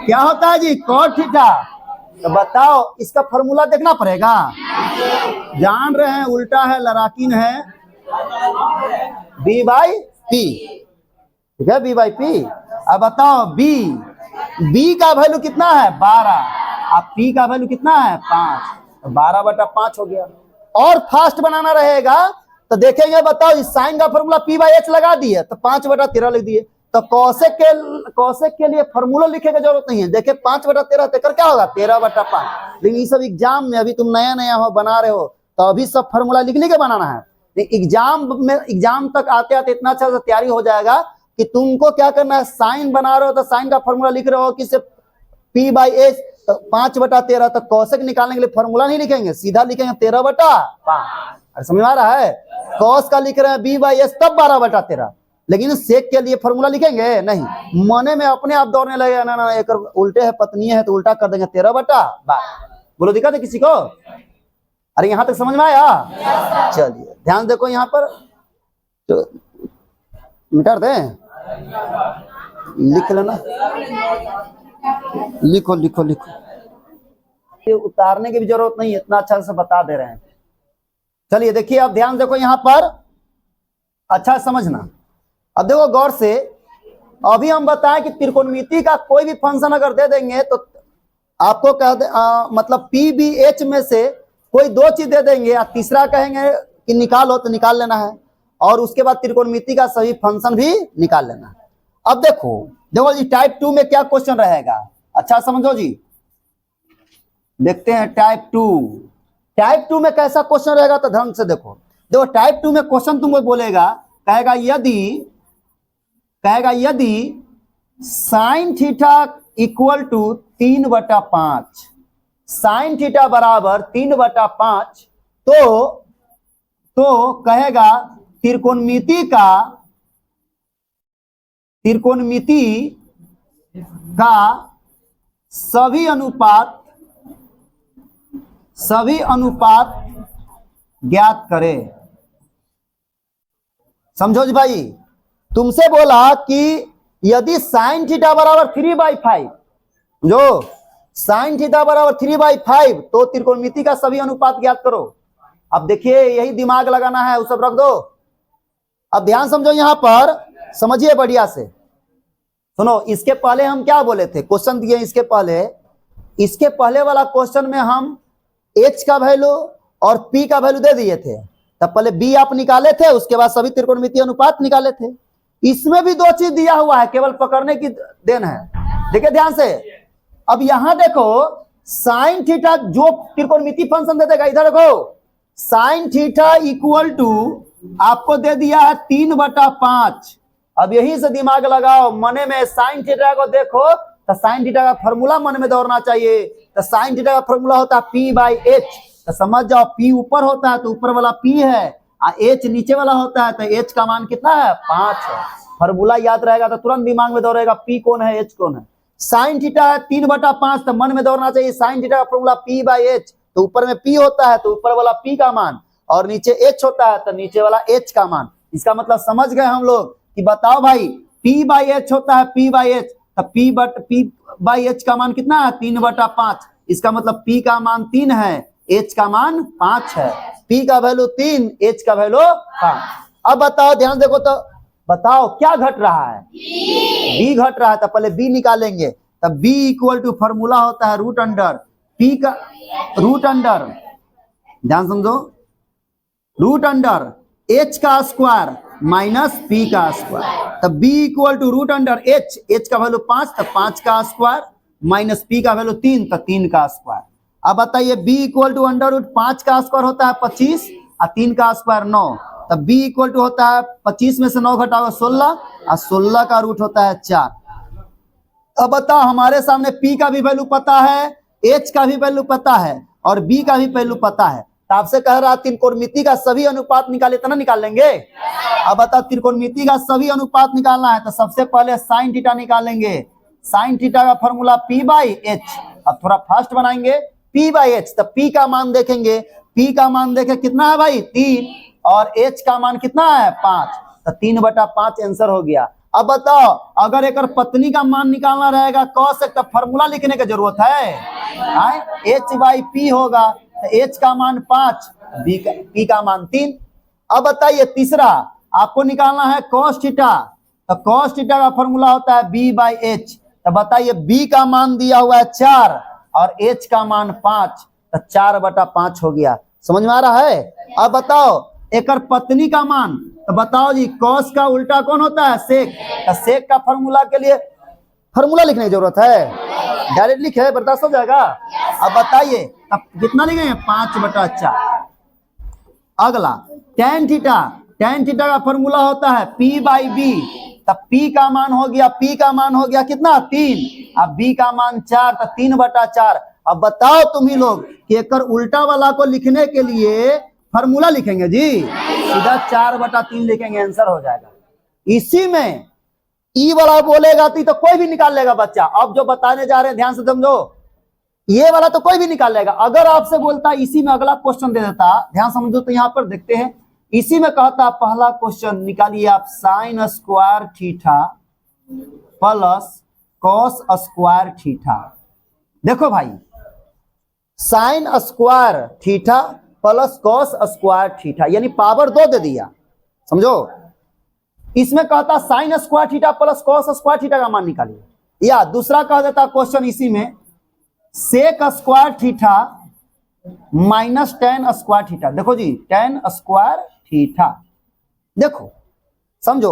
[SPEAKER 1] क्या होता है जी? Cot theta. तो बताओ इसका फॉर्मूला देखना पड़ेगा। जान रहे हैं उल्टा है, लड़ाकिन है। बी बाई पी, ठीक है? B by p. अब बताओ बी, बी का वैल्यू कितना है 12, अब पी का वैल्यू कितना है 5, तो 12/5 हो गया। और फास्ट बनाना रहेगा तो देखेंगे, बताओ इस साइन का फॉर्मूला p/h लगा दिए तो 5/13 लिख दिए। तो कौशिक के लिए फॉर्मूला लिखने की जरूरत नहीं है। देखिए 5/13 तेकर क्या होगा 13/5। लेकिन ये सब एग्जाम में अभी तुम नया नया हो बना रहे हो तो अभी सब फॉर्मूला लिख के बनाना है। एग्जाम तक आते आते इतना अच्छा से तैयारी हो जाएगा कि तुमको क्या करना है, साइन बना रहे हो तो साइन का फॉर्मूला लिख रहे हो कि सिर्फ p/h, तो 5/13। तो कौशिक निकालने के लिए फॉर्मूला नहीं लिखेंगे, सीधा लिखेंगे 13/5। समझ में आ रहा है? कॉस का लिख रहे हैं b/h तब 12/13, लेकिन सेक के लिए फॉर्मूला लिखेंगे नहीं। मने में अपने आप दौड़ने लगे, ना ना एक उल्टे है पत्नी है तो उल्टा कर देंगे 13/12। बोलो दिक्कत है किसी को? अरे यहां तक समझ में आया? चलिए ध्यान देखो यहाँ पर, तो मिटार दे, लिख लेना, लिखो लिखो लिखो, ये उतारने की भी जरूरत नहीं, इतना अच्छा से बता दे रहे हैं। चलिए देखिए अब ध्यान देखो यहाँ पर, अच्छा समझना। अब देखो गौर से, अभी हम बताएं कि त्रिकोणमिति का कोई भी फंक्शन अगर दे देंगे तो आपको कह दे मतलब p/h में से कोई दो चीज दे देंगे और तीसरा कहेंगे कि निकालो तो निकाल लेना है, और उसके बाद त्रिकोणमिति का सभी फंक्शन भी निकाल लेना है। अब देखो जी टाइप 2 में क्या क्वेश्चन रहेगा, अच्छा समझो जी। देखते हैं टाइप 2 में कैसा क्वेश्चन रहेगा, तो ध्यान से देखो टाइप 2 में क्वेश्चन तुमको बोलेगा, कहेगा यदि sine theta equal to 3/5, sine theta बराबर 3/5, तो कहेगा त्रिकोणमिति का सभी अनुपात ज्ञात करे। समझो जी भाई, तुमसे बोला कि यदि साइन थीटा बराबर 3/5, जो साइन थीटा बराबर 3/5 तो त्रिकोणमिति का सभी अनुपात ज्ञात करो। अब देखिए यही दिमाग लगाना है, वो सब रख दो। अब ध्यान समझो यहाँ पर, समझिए बढ़िया से सुनो। इसके पहले हम क्या बोले थे, क्वेश्चन दिए इसके पहले वाला क्वेश्चन में हम h का वैल्यू और p का वैल्यू दे दिए थे, तब पहले b आप निकाले थे, उसके बाद सभी त्रिकोणमितीय अनुपात निकाले थे। इसमें भी दो चीज दिया हुआ है, केवल पकड़ने की देन है। देखिए ध्यान से, अब यहां देखो साइन थीटा जो त्रिकोणमितीय फंक्शन दे देगा, इधर देखो साइन थीटा इक्वल टू आपको दे दिया है 3/5। अब यही से दिमाग लगाओ, मने में साइन थीटा को देखो तो साइन थीटा का फॉर्मूला मन में दौड़ना चाहिए। तो साइन थीटा का फॉर्मूला होता है p/h, तो समझ जाओ p ऊपर होता है तो ऊपर वाला p है, और h नीचे वाला होता है तो h का मान कितना है 5 है। फॉर्मूला याद रहेगा तो तुरंत दिमाग में दौड़ेगा p कौन है h कौन है। साइन थीटा है 3/5, तो मन में दौड़ना चाहिए साइन थीटा का फॉर्मूला p/h, तो ऊपर में p होता है तो ऊपर वाला p का मान, और नीचे h होता है तो नीचे वाला h का मान। इसका मतलब समझ गए हम लोग कि बताओ भाई p/h होता है p/h, तो p/h का मान कितना है 3/5। इसका मतलब p का मान 3 है, h का मान 5 है। p का वैल्यू 3, h का वैल्यू 5। अब बताओ ध्यान देखो, तो बताओ क्या घट रहा है, b घट रहा है, तो पहले b निकालेंगे। तब b इक्वल टू फॉर्मूला होता है रूट अंडर p का रूट अंडर, ध्यान समझो, रूट अंडर h का स्क्वायर माइनस p का स्क्वायर। तब b equal to root under h का वैल्यू 5, तो 5 का स्क्वायर माइनस p का वैल्यू 3, तो 3 का स्क्वायर। अब बताइए b equal to under root 5 का स्क्वायर होता है 25 और 3 का स्क्वायर 9, तब b इक्वल टू होता है 25 में से 9 घटाओ 16 और 16 का रूट होता है 4। अब बताओ हमारे सामने p का भी वैल्यू पता है, h का भी वैल्यू पता है और b का भी वैल्यू पता है, तो आपसे कह रहा त्रिकोणमिति का सभी अनुपात निकाले तो ना निकाल लेंगे। अब बताओ त्रिकोणमिति का सभी अनुपात निकालना है तो सबसे पहले साइन थीटा निकालेंगे। साइन थीटा का फॉर्मूला p/h। अब थोड़ा फास्ट बनाएंगे, p/h, तो p का मान देखेंगे, p का मान देखे कितना है भाई 3, और h का मान कितना है 5, तो 3/5 आंसर हो गया। अब बताओ अगर एक पत्नी का मान निकालना रहेगा cos, तो फॉर्मूला लिखने की जरूरत है, h/p होगा, तो h का मान 5, p का मान 3। अब बताइए तीसरा आपको निकालना है cos थीटा, तो cos थीटा का फॉर्मूला होता है b/h, तो बताइए बी का मान दिया हुआ है 4 और एच का मान 5, तो 4/5 हो गया। समझ में आ रहा है? अब बताओ एक पत्नी का मान, तो बताओ जी कॉस का उल्टा कौन होता है? सेक। तो सेक का फॉर्मूला के लिए फॉर्मूला लिखने की जरूरत है? डायरेक्ट लिखे बर्दाश्त हो जाएगा। अब बताइए अब कितना लिखेंगे? 5/4। अगला tan थीटा, tan थीटा का फॉर्मूला होता है P/B। तब P का मान हो गया, P का मान हो गया कितना? 3। अब B का मान 4, तो 3/4। अब बताओ तुम ही लोग कि एक उल्टा वाला को लिखने के लिए फॉर्मूला लिखेंगे जी? सीधा 4/3 लिखेंगे, आंसर हो जाएगा। इसी में ई वाला बोलेगा तो कोई भी निकाल लेगा बच्चा। अब जो बताने जा रहे हैं ध्यान से समझो, ये वाला तो कोई भी निकाल लेगा। अगर आपसे बोलता इसी में अगला क्वेश्चन दे देता, ध्यान समझो, तो यहां पर देखते हैं इसी में कहता पहला क्वेश्चन निकालिए आप sin square theta plus cos square theta. देखो भाई sin square theta plus cos square theta यानी पावर 2 दे दिया, समझो। इसमें कहता sin square theta plus cos square theta का मान निकालिए, या दूसरा कह देता क्वेश्चन इसी में sec square theta minus tan square theta. देखो जी tan स्क्वायर थीटा, देखो समझो,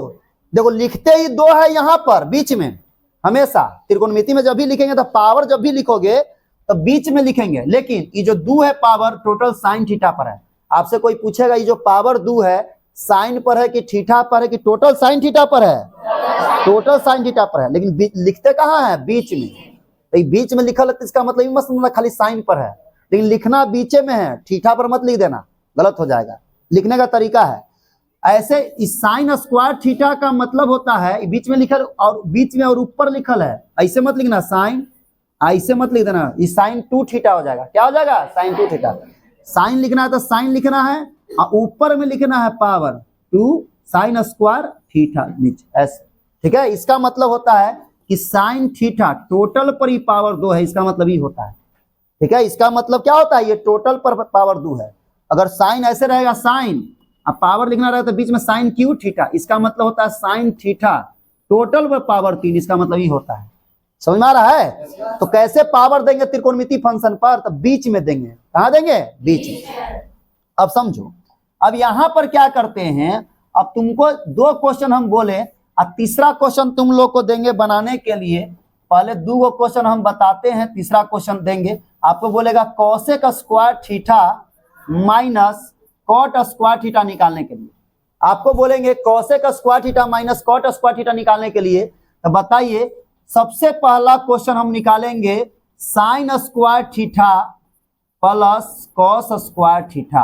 [SPEAKER 1] देखो लिखते ही 2 है यहां पर बीच में। हमेशा त्रिकोणमिति में जब भी लिखेंगे तो पावर जब भी लिखोगे तो बीच में लिखेंगे, लेकिन ये जो 2 है पावर टोटल साइन थीटा पर है। आपसे कोई पूछेगा ये जो पावर 2 है साइन पर है कि थीटा पर है कि टोटल साइन थीटा पर है? टोटल साइन थीटा पर है, लेकिन लिखते कहां है? बीच में। तो बीच में लिखा लगता है इसका मतलब मत समझना खाली साइन पर है, लेकिन लिखना बीचे में है, थीटा पर मत लिख देना, गलत हो जाएगा। लिखने का तरीका है ऐसे, इस साइन स्क्वायर थीटा का मतलब होता है बीच में लिखल और बीच में और ऊपर लिखल है, ऐसे मत लिखना साइन, ऐसे मत लिख देना, ये साइन 2 थीटा हो जाएगा। क्या हो जाएगा? Sign 2 theta. साइन लिखना है तो साइन लिखना है और ऊपर में लिखना है पावर 2 साइन स्क्वायर थीटा नीचे, ऐसे, ठीक है। इसका मतलब होता है कि साइन थीटा टोटल पर ही पावर 2 है, इसका मतलब ही होता है, ठीक है। इसका मतलब क्या होता है? ये टोटल पर पावर 2 है। अगर साइन ऐसे रहेगा साइन, अब पावर लिखना रहेगा तो बीच में साइन क्यू थीटा, इसका मतलब होता है साइन थीटा टोटल पर पावर 3, इसका मतलब ही होता है। समझ में आ रहा है? तो कैसे पावर देंगे त्रिकोणमिति फंक्शन पर? तो बीच में देंगे। कहां देंगे? बीच में। अब समझो, अब यहां पर क्या करते हैं, अब तुमको 2 क्वेश्चन हम बोले और तीसरा क्वेश्चन तुम लोग को देंगे बनाने के लिए। पहले 2 क्वेश्चन हम बताते हैं, तीसरा क्वेश्चन देंगे आपको। बोलेगा cosec square theta minus cot square theta निकालने के लिए। आपको बोलेंगे cosec square theta minus cot square theta निकालने के लिए, तो बताइए सबसे पहला क्वेश्चन हम निकालेंगे sign square theta plus cos square theta,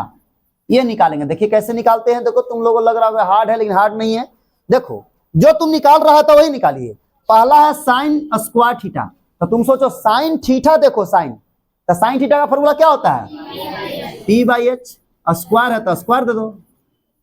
[SPEAKER 1] ये निकालेंगे। देखिए कैसे निकालते हैं। देखो तुम लोगों को लग रहा है हार्ड है, लेकिन हार्ड नहीं है। देखो जो तुम निकाल रहा था वही निकालिए। पहला है साइन स्क्वायर थीटा, तो तुम सोचो साइन थीटा, देखो साइन, तो साइन थीटा का फॉर्मूला क्या होता है? P/H। स्क्वायर है तो स्क्वायर दे दो,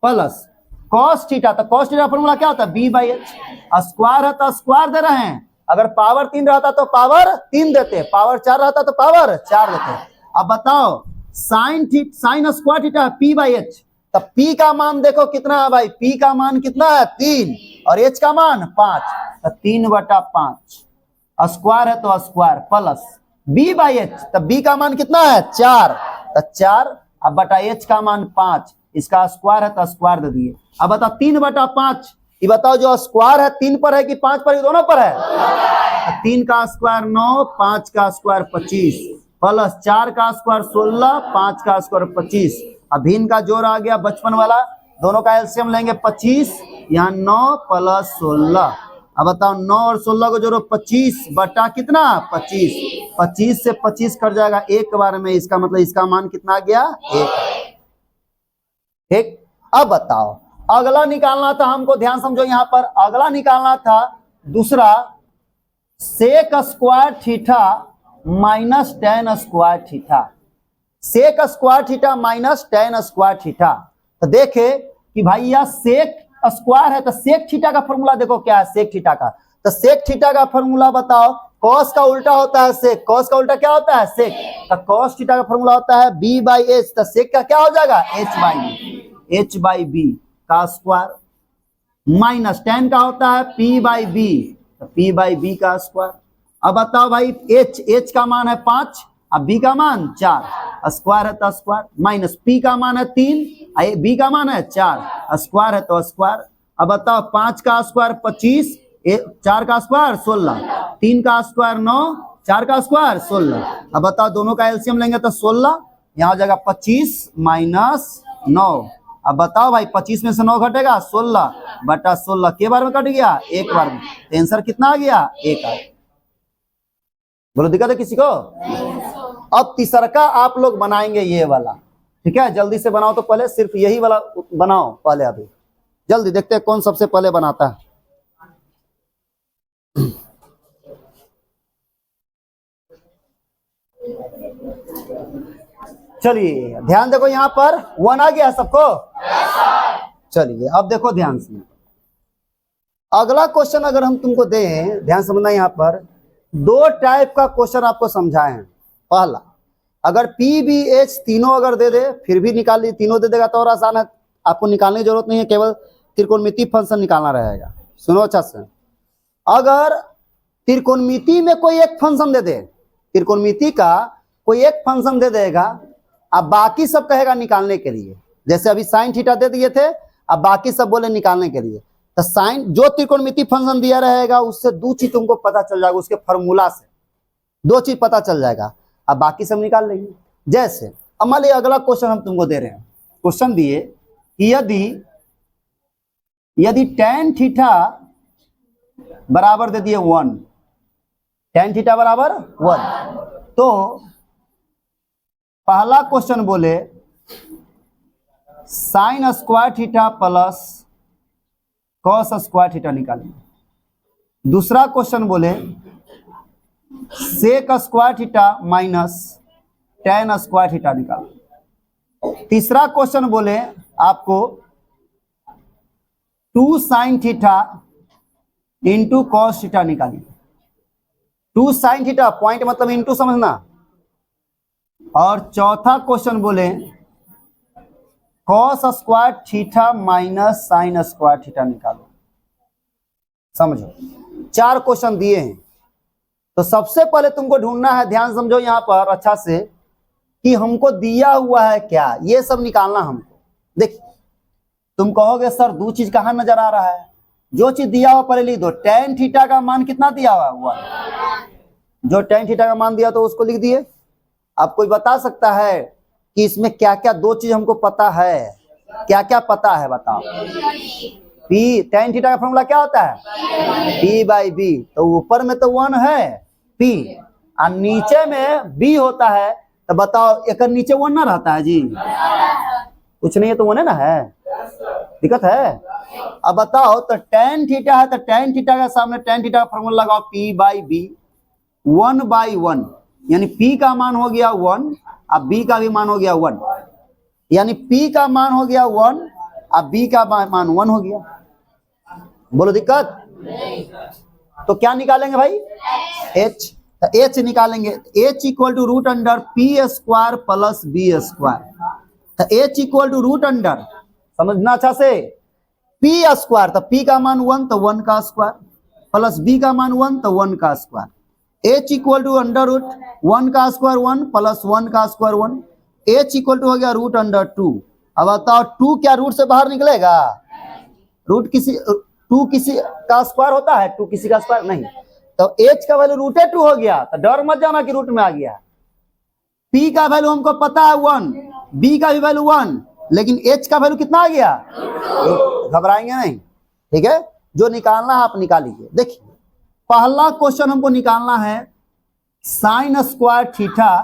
[SPEAKER 1] प्लस कॉस थीटा, तो कॉस थीटा का फॉर्मूला क्या होता है? B/H। स्क्वायर है तो स्क्वायर दे रहे हैं, अगर पावर 3 रहता तो पावर 3 देते, पावर 4 रहता तो पावर 4 देते। अब बताओ साइन स्क्वायर थीटा P/H, तब P का मान देखो कितना है भाई? P का मान कितना है? 3 और H का मान 5, तो 3/5। स्क्वायर है तो स्क्वायर प्लस B/H, तब B का मान कितना है? 4, तो 4 अब बटा H का मान 5, इसका स्क्वायर है तो स्क्वायर दे दिए। अब बताओ 3/5, ये बताओ जो स्क्वायर है 3 पर है कि 5 पर, दोनों पर है? 3 का स्क्वायर 9, 5 का स्क्वायर 25, प्लस 4 का स्क्वायर 16, 5 का स्क्वायर 25। अब भिन्न का जोड़ आ गया बचपन वाला, दोनों का एलसीएम लेंगे 25, यहाँ 9 प्लस 16। अब बताओ 9 और 16 को जोड़ो 25 बटा कितना? 25। 25 से 25 कट जाएगा एक बार में, इसका मतलब इसका मान कितना आ गया? 1। ठीक। अब बताओ अगला निकालना था हमको, ध्यान समझो, यहां पर अगला निकालना था दूसरा sec square theta minus tan square theta. Sec square theta minus tan square theta. तो देखे कि भाई यह सेक स्क्वायर है, तो सेक थीटा का फॉर्मूला देखो क्या है सेक थीटा का। तो सेक थीटा का फॉर्मूला बताओ, कॉस का उल्टा होता है सेक, कॉस का उल्टा क्या होता है? सेक। तो कॉस थीटा का फॉर्मूला होता है B/H, तो सेक का क्या हो जाएगा? H/B का स्क्वायर माइनस tan का होता है P/B, तो P/B का स्क्वायर। अब बताओ भाई एच का मान है 5, अब बी का मान 4, स्क्वायर है तो स्क्वायर, माइनस पी का मान है 3, बी का मान है 4, स्क्वायर है तो स्क्वायर। अब बताओ 5 का स्क्वायर 25, 4 का स्क्वायर 16, 3 का स्क्वायर 9, 4 का स्क्वायर 16। अब बताओ दोनों का एलसीएम लेंगे तो 16, यहाँ हो जाएगा 25 माइनस 9। अब बताओ भाई 25 में से 9 घटेगा 16 बटा 16 के बार में कट गया, एक बार में। तो आंसर कितना आ गया, 1 आ गया। बोलो दिक्कत है किसी को? अब तीसरा का आप लोग बनाएंगे ये वाला, ठीक है? जल्दी से बनाओ, तो पहले सिर्फ यही वाला बनाओ पहले, अभी जल्दी देखते हैं कौन सबसे पहले बनाता है। चलिए ध्यान देखो, यहाँ पर 1 आ गया सबको। चलिए अब देखो ध्यान से, अगला क्वेश्चन अगर हम तुमको दें, ध्यान समझना, यहाँ पर 2 टाइप का क्वेश्चन आपको समझाए हैं। पहला, अगर पी बी एच तीनों अगर दे दे फिर भी निकाल ली, तीनों दे देगा तो और आसान है, आपको निकालने की जरूरत नहीं है, केवल त्रिकोणमिति फंक्शन निकालना रहेगा। सुनो अच्छा से, अगर त्रिकोणमिति में कोई एक फंक्शन दे दे, त्रिकोणमिति का कोई एक फंक्शन दे देगा, अब बाकी सब कहेगा निकालने के लिए। जैसे अभी साइन थीटा दे दिए थे, अब बाकी सब बोले निकालने के लिए, तो साइन जो त्रिकोणमिति फंक्शन दिया रहेगा उससे 2 चीज तुमको पता चल जाएगा, उसके फॉर्मूला से 2 चीज पता चल जाएगा, अब बाकी सब निकाल लेंगे। जैसे अब मान लीजिए अगला क्वेश्चन हम तुमको दे रहे हैं, क्वेश्चन दिए कि यदि tan थीटा बराबर दे दिए 1, tan थीटा बराबर 1, तो पहला क्वेश्चन बोले sine square theta plus cos square theta निकालेंगे। दूसरा क्वेश्चन बोले sec square theta minus tan square theta निकालो। तीसरा क्वेश्चन बोले आपको 2 sine theta into cos theta निकालिए। 2 साइन थीटा पॉइंट मतलब इंटू समझना। और चौथा क्वेश्चन बोले cos square theta minus sine square theta निकालो। समझो 4 क्वेश्चन दिए हैं, तो सबसे पहले तुमको ढूंढना है, ध्यान समझो यहाँ पर अच्छा से, कि हमको दिया हुआ है क्या, ये सब निकालना हमको। देख तुम कहोगे सर 2 चीज कहाँ नजर आ रहा है, जो चीज दिया हुआ पहले लिख दो। tan थीटा का मान कितना दिया हुआ है, जो tan थीटा का मान दिया तो उसको लिख दिए। अब कोई बता सकता है कि इसमें क्या क्या 2 चीज हमको पता है, क्या क्या पता है बताओ? P tan थीटा का फॉर्मूला क्या होता है, P बाई बी। तो ऊपर में तो 1 है P और नीचे में B होता है, तो बताओ एक नीचे 1 ना रहता है जी? कुछ नहीं है तो 1 है ना, है दिक्कत है? अब बताओ, तो tan थीटा है तो tan थीटा का सामने tan थीटा का फॉर्मूला लगाओ P बाई बी, 1 बाई 1, यानी P का मान हो गया 1 अब B का भी मान हो गया 1, यानी P का मान हो गया 1 अब B का मान 1 हो गया। बोलो दिक्कत? तो क्या निकालेंगे भाई, H। तो H निकालेंगे, H equal to root under P square plus B square. तो H equal to root under, समझना अच्छा से, P स्क्वायर, तो P का मान 1 तो 1 का स्क्वायर, प्लस B का मान 1 तो 1 का square. H equal to under root 1 का स्क्वायर 1 प्लस 1 का स्क्वायर 1, H इक्वल टू हो गया रूट अंडर 2। अब बताओ 2 क्या रूट से बाहर निकलेगा? रूट किसी 2 किसी का स्क्वायर होता है, 2 किसी का स्क्वायर नहीं। तो H का वैल्यू रूट 2 हो गया, तो डर मत जाना कि रूट में आ गया। P का वैल्यू हमको पता है 1, B का भी वैल्यू 1, लेकिन H का वैल्यू कितना आ गया? घबराएंगे नहीं, ठीक है? जो निकालना है आप निकाल लीजिए। देखिए पहला क्वेश्चन हमको निकालना है sine square theta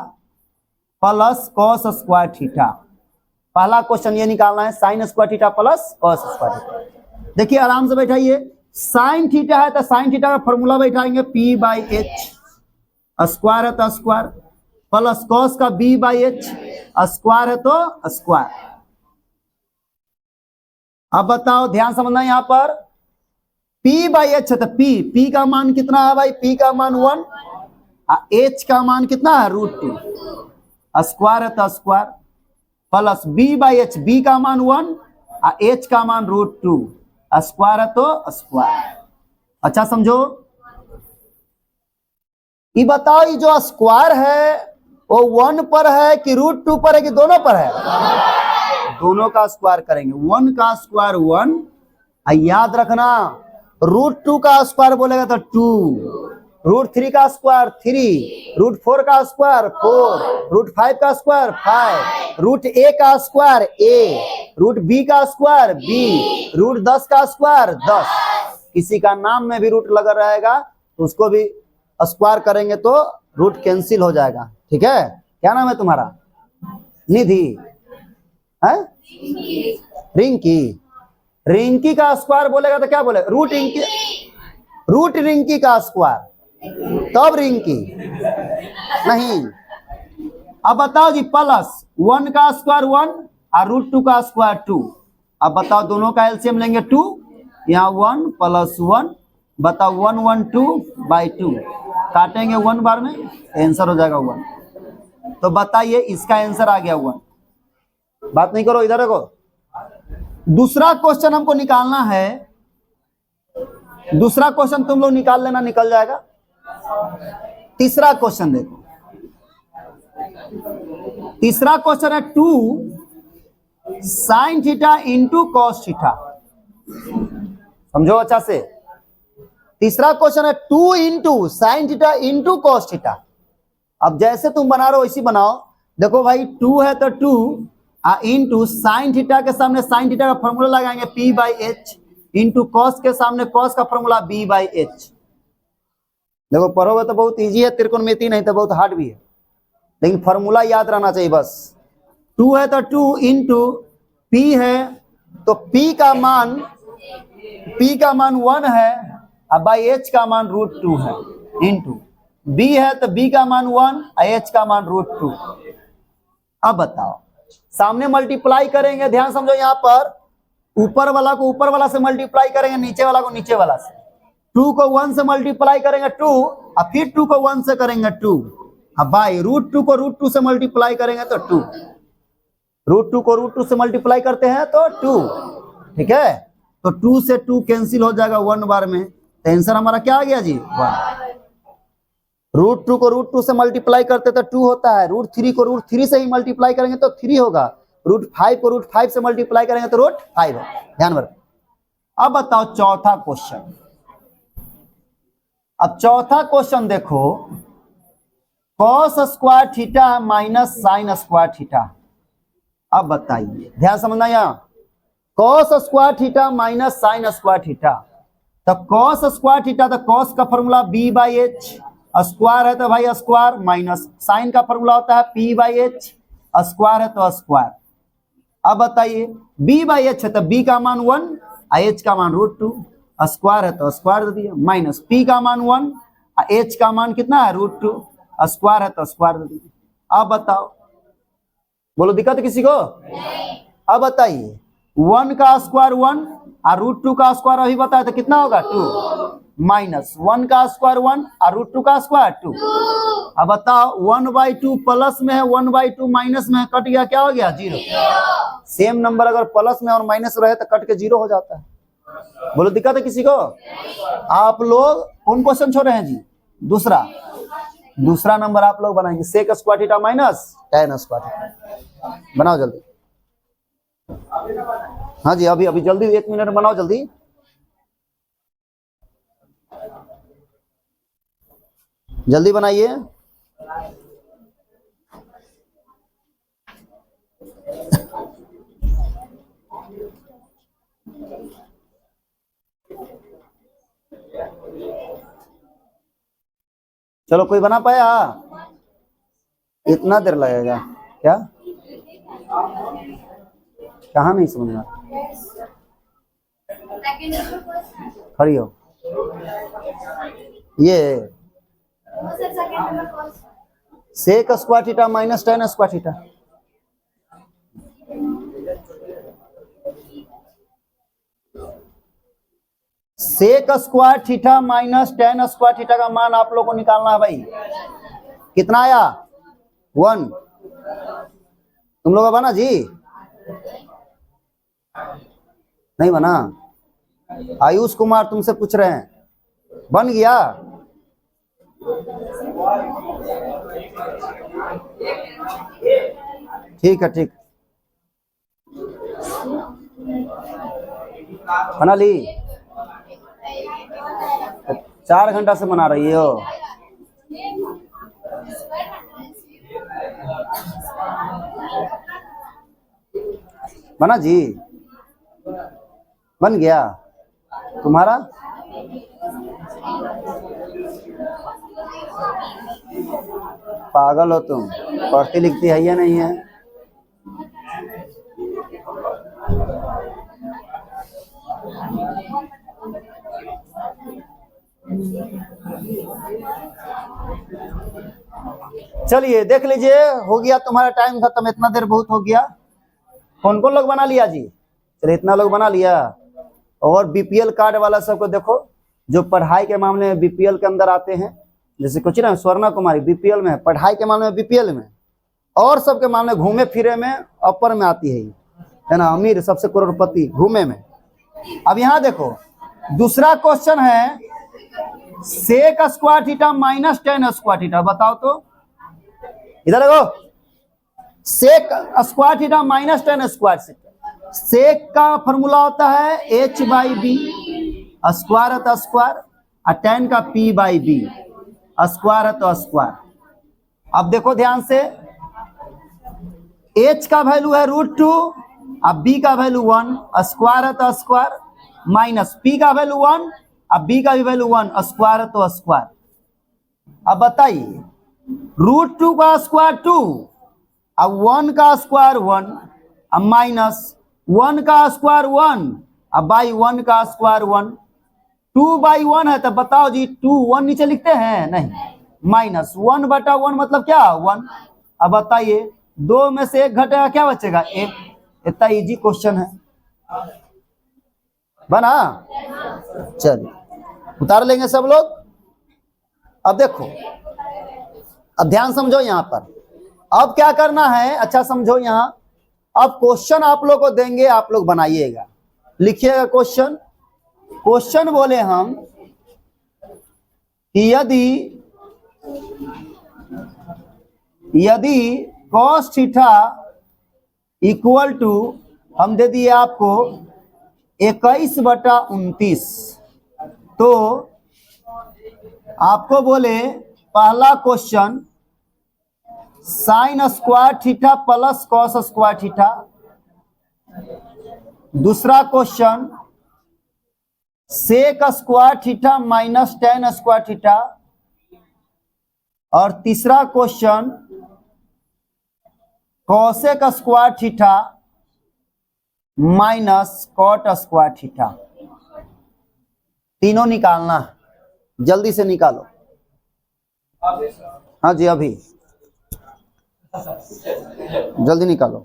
[SPEAKER 1] plus cos square theta. पहला क्वेश्चन ये निकालना है, sine square theta plus cos square theta. देखिए आराम से बैठाइए, साइन थीटा है तो साइन थीटा का फॉर्मूला बैठाएंगे P बाई एच, स्क्वायर है तो स्क्वायर, प्लस कॉस का B बाई एच, स्क्वायर है तो स्क्वायर। अब बताओ ध्यान समझना, यहाँ पर P बाई एच है तो P का मान कितना है भाई? P का मान 1, H का मान कितना है? रूट 2, स्क्वायर है तो square, plus B by H, B का मान 1 H का मान रूट 2, स्क्वायर है तो स्क्वायर। अच्छा समझो। ये बताओ, ये जो स्क्वायर है वो 1 पर है कि √2 पर है कि दोनों पर है? दोनों का स्क्वायर करेंगे। 1 का स्क्वायर 1, याद रखना √2 का स्क्वायर बोलेगा तो 2, √3 का स्क्वायर 3, √4 का स्क्वायर 4, √5 का स्क्वायर 5, √a का स्क्वायर a, √b का स्क्वायर b, √10 का स्क्वायर 10। किसी का नाम में भी रूट लगा रहेगा तो उसको भी स्क्वायर करेंगे तो रूट कैंसिल हो जाएगा। ठीक है, क्या नाम है तुम्हारा? निधि है? रिंकी। रिंकी का स्क्वायर बोलेगा तो क्या बोलेगा? रूट रिंकी का स्क्वायर, तब रिंकी नहीं। अब बताओ जी, प्लस 1 का स्क्वायर 1 और √2 का स्क्वायर 2। अब बताओ दोनों का एलसीएम लेंगे 2, यहाँ 1 + 1, बताओ 1 1 2/2, काटेंगे 1 बार में, आंसर हो जाएगा 1। तो बताइए इसका आंसर आ गया 1। बात नहीं करो, इधर देखो। दूसरा क्वेश्चन हमको निकालना है। दूसरा क्वेश्चन तुम लोग निकाल लेना, निकल जाएगा। तीसरा क्वेश्चन देखो। तीसरा क्वेश्चन है 2 sin theta into cos theta. समझो अच्छा से। तीसरा क्वेश्चन है 2 into sin theta into cos theta. अब जैसे तुम बना रहे हो वैसी बनाओ। देखो भाई 2 है तो 2 इंटू साइन थीटा के सामने साइन थीटा का फॉर्मूला लगाएंगे p/h, इंटू कॉस के सामने कॉस का फॉर्मूला b/h। देखो पढ़ोगे तो बहुत इजी है, त्रिकोणमिति नहीं तो बहुत हार्ड भी है, लेकिन फॉर्मूला याद रहना चाहिए बस। 2 है तो 2 इंटू p है तो p का मान 1 है और बाई h का मान √2 है, इंटू b है तो b का मान 1 और h का मान √2। अब बताओ, सामने मल्टीप्लाई करेंगे, ध्यान समझो। यहाँ पर ऊपर वाला को ऊपर वाला से मल्टीप्लाई करेंगे, नीचे वाला को नीचे वाला से। 2 को 1 से मल्टीप्लाई करेंगे 2 और फिर 2 को 1 से करेंगे 2। अब भाई √2 को √2 से मल्टीप्लाई करेंगे तो 2, √2 को √2 से मल्टीप्लाई करते हैं तो 2। ठीक है, तो 2 से 2 कैंसिल हो जाएगा 1 बार में। तो आंसर हमारा क्या आ गया जी? 1। √2 को √2 से मल्टीप्लाई करते तो 2 होता है, √3 को √3 से ही मल्टीप्लाई करेंगे तो 3 होगा, √5 को √5 से मल्टीप्लाई करेंगे तो √5 है। ध्यान रखो। अब बताओ चौथा क्वेश्चन। अब चौथा क्वेश्चन देखो, cos square theta minus sine square theta. अब बताइए, ध्यान समझना। यहाँ cos square theta minus sine square theta, तो cos स्क्वायर थीटा तो cos का फॉर्मूला b/h, स्क्वायर है तो भाई स्क्वायर, माइनस साइन का फॉर्मूला होता है p/h, स्क्वायर है तो स्क्वायर। अब बताइए b/h है तो b का मान 1 h का मान √2, स्क्वायर है तो स्क्वायर दे दिया, माइनस p का मान 1 h का मान कितना है √2, स्क्वायर है तो स्क्वायर दे दिया। अब बताओ, बोलो दिक्कत किसी को? अब बताइए 1 का स्क्वायर 1 और √2 का स्क्वायर अभी बताया तो कितना होगा 2, माइनस 1 का स्क्वायर 1 और √2 का स्क्वायर 2। अब बताओ 1/2 प्लस में है, 1/2 माइनस में है, कट गया, क्या हो गया? 0। सेम नंबर अगर प्लस में और माइनस रहे तो कट के 0 हो जाता है। बोलो दिक्कत है किसी को? आप लोग कौन क्वेश्चन छोड़ रहे हैं जी? दूसरा नंबर आप लोग बनाएंगे, sec square theta minus tan square theta. बनाओ जल्दी। हाँ जी, अभी जल्दी 1 मिनट बनाओ जल्दी। जल्दी बनाइए। चलो कोई बना पाया? इतना देर लगेगा क्या? कहाँ नहीं समझना? खड़ी हो। ये sec square theta minus tan square theta. Sec square theta minus tan square theta का मान आप लोग को निकालना है भाई। कितना आया? 1। तुम लोग का बना जी? नहीं बना? आयुष कुमार तुमसे पूछ रहे हैं, बन गया? ठीक है, ठीक बना ली। 4 घंटा से बना रही हो। बना जी, बन गया तुम्हारा। पागल हो तुम, पढ़ती लिखती है या नहीं है। चलिए देख लीजिए, हो गया तुम्हारा टाइम खत्म। इतना देर बहुत हो गया। कौन कौन लोग बना लिया जी? चलिए इतना लोग बना लिया। और बीपीएल कार्ड वाला सबको देखो, जो पढ़ाई के मामले में बीपीएल के अंदर आते हैं, जैसे कुछ ना स्वर्णा कुमारी बीपीएल में है, पढ़ाई के मामले में बीपीएल में, और सबके मामले घूमे फिरे में अपर में आती है ना, अमीर सबसे करोड़पति घूमे में। अब यहाँ देखो दूसरा क्वेश्चन है, sec square theta minus tan square theta. बताओ तो, इधर देखो, sec square theta minus tan square theta. Sec का फॉर्मूला होता है एच बाई बी, स्क्वायर है तो स्क्वायर, और टेन का पी बाई बी, स्क्वायर है तो स्क्वायर। अब देखो ध्यान से, एच का वैल्यू है √2, अब बी का वैल्यू 1, स्क्वायर है तो स्क्वायर, माइनस पी का वैल्यू 1, अब बी का भी वैल्यू 1, स्क्वायर है तो स्क्वायर। अब बताइए, √2 का स्क्वायर 2, अब 1 का स्क्वायर 1, अब माइनस 1 का स्क्वायर 1, अब बाई 1 का स्क्वायर 1। 2/1 है तो बताओ जी, 2 1 नीचे लिखते हैं नहीं, माइनस 1/1 मतलब क्या 1। अब बताइए 2 में से 1 घटेगा, क्या बचेगा 1। इतना इजी क्वेश्चन है, बना। चलिए उतार लेंगे सब लोग। अब देखो, अब ध्यान समझो यहाँ पर। अब क्या करना है, अच्छा समझो यहाँ। अब क्वेश्चन आप लोग को देंगे, आप लोग बनाइएगा, लिखिएगा क्वेश्चन। क्वेश्चन बोले हम कि यदि cos थीटा इक्वल टू, हम दे दिए आपको 21/29, तो आपको बोले पहला question sine square theta plus cos square theta, दूसरा question sec square theta minus tan square theta, और तीसरा question cosec square theta minus cot square theta. तीनों निकालना, जल्दी से निकालो। हाँ जी, अभी जल्दी निकालो।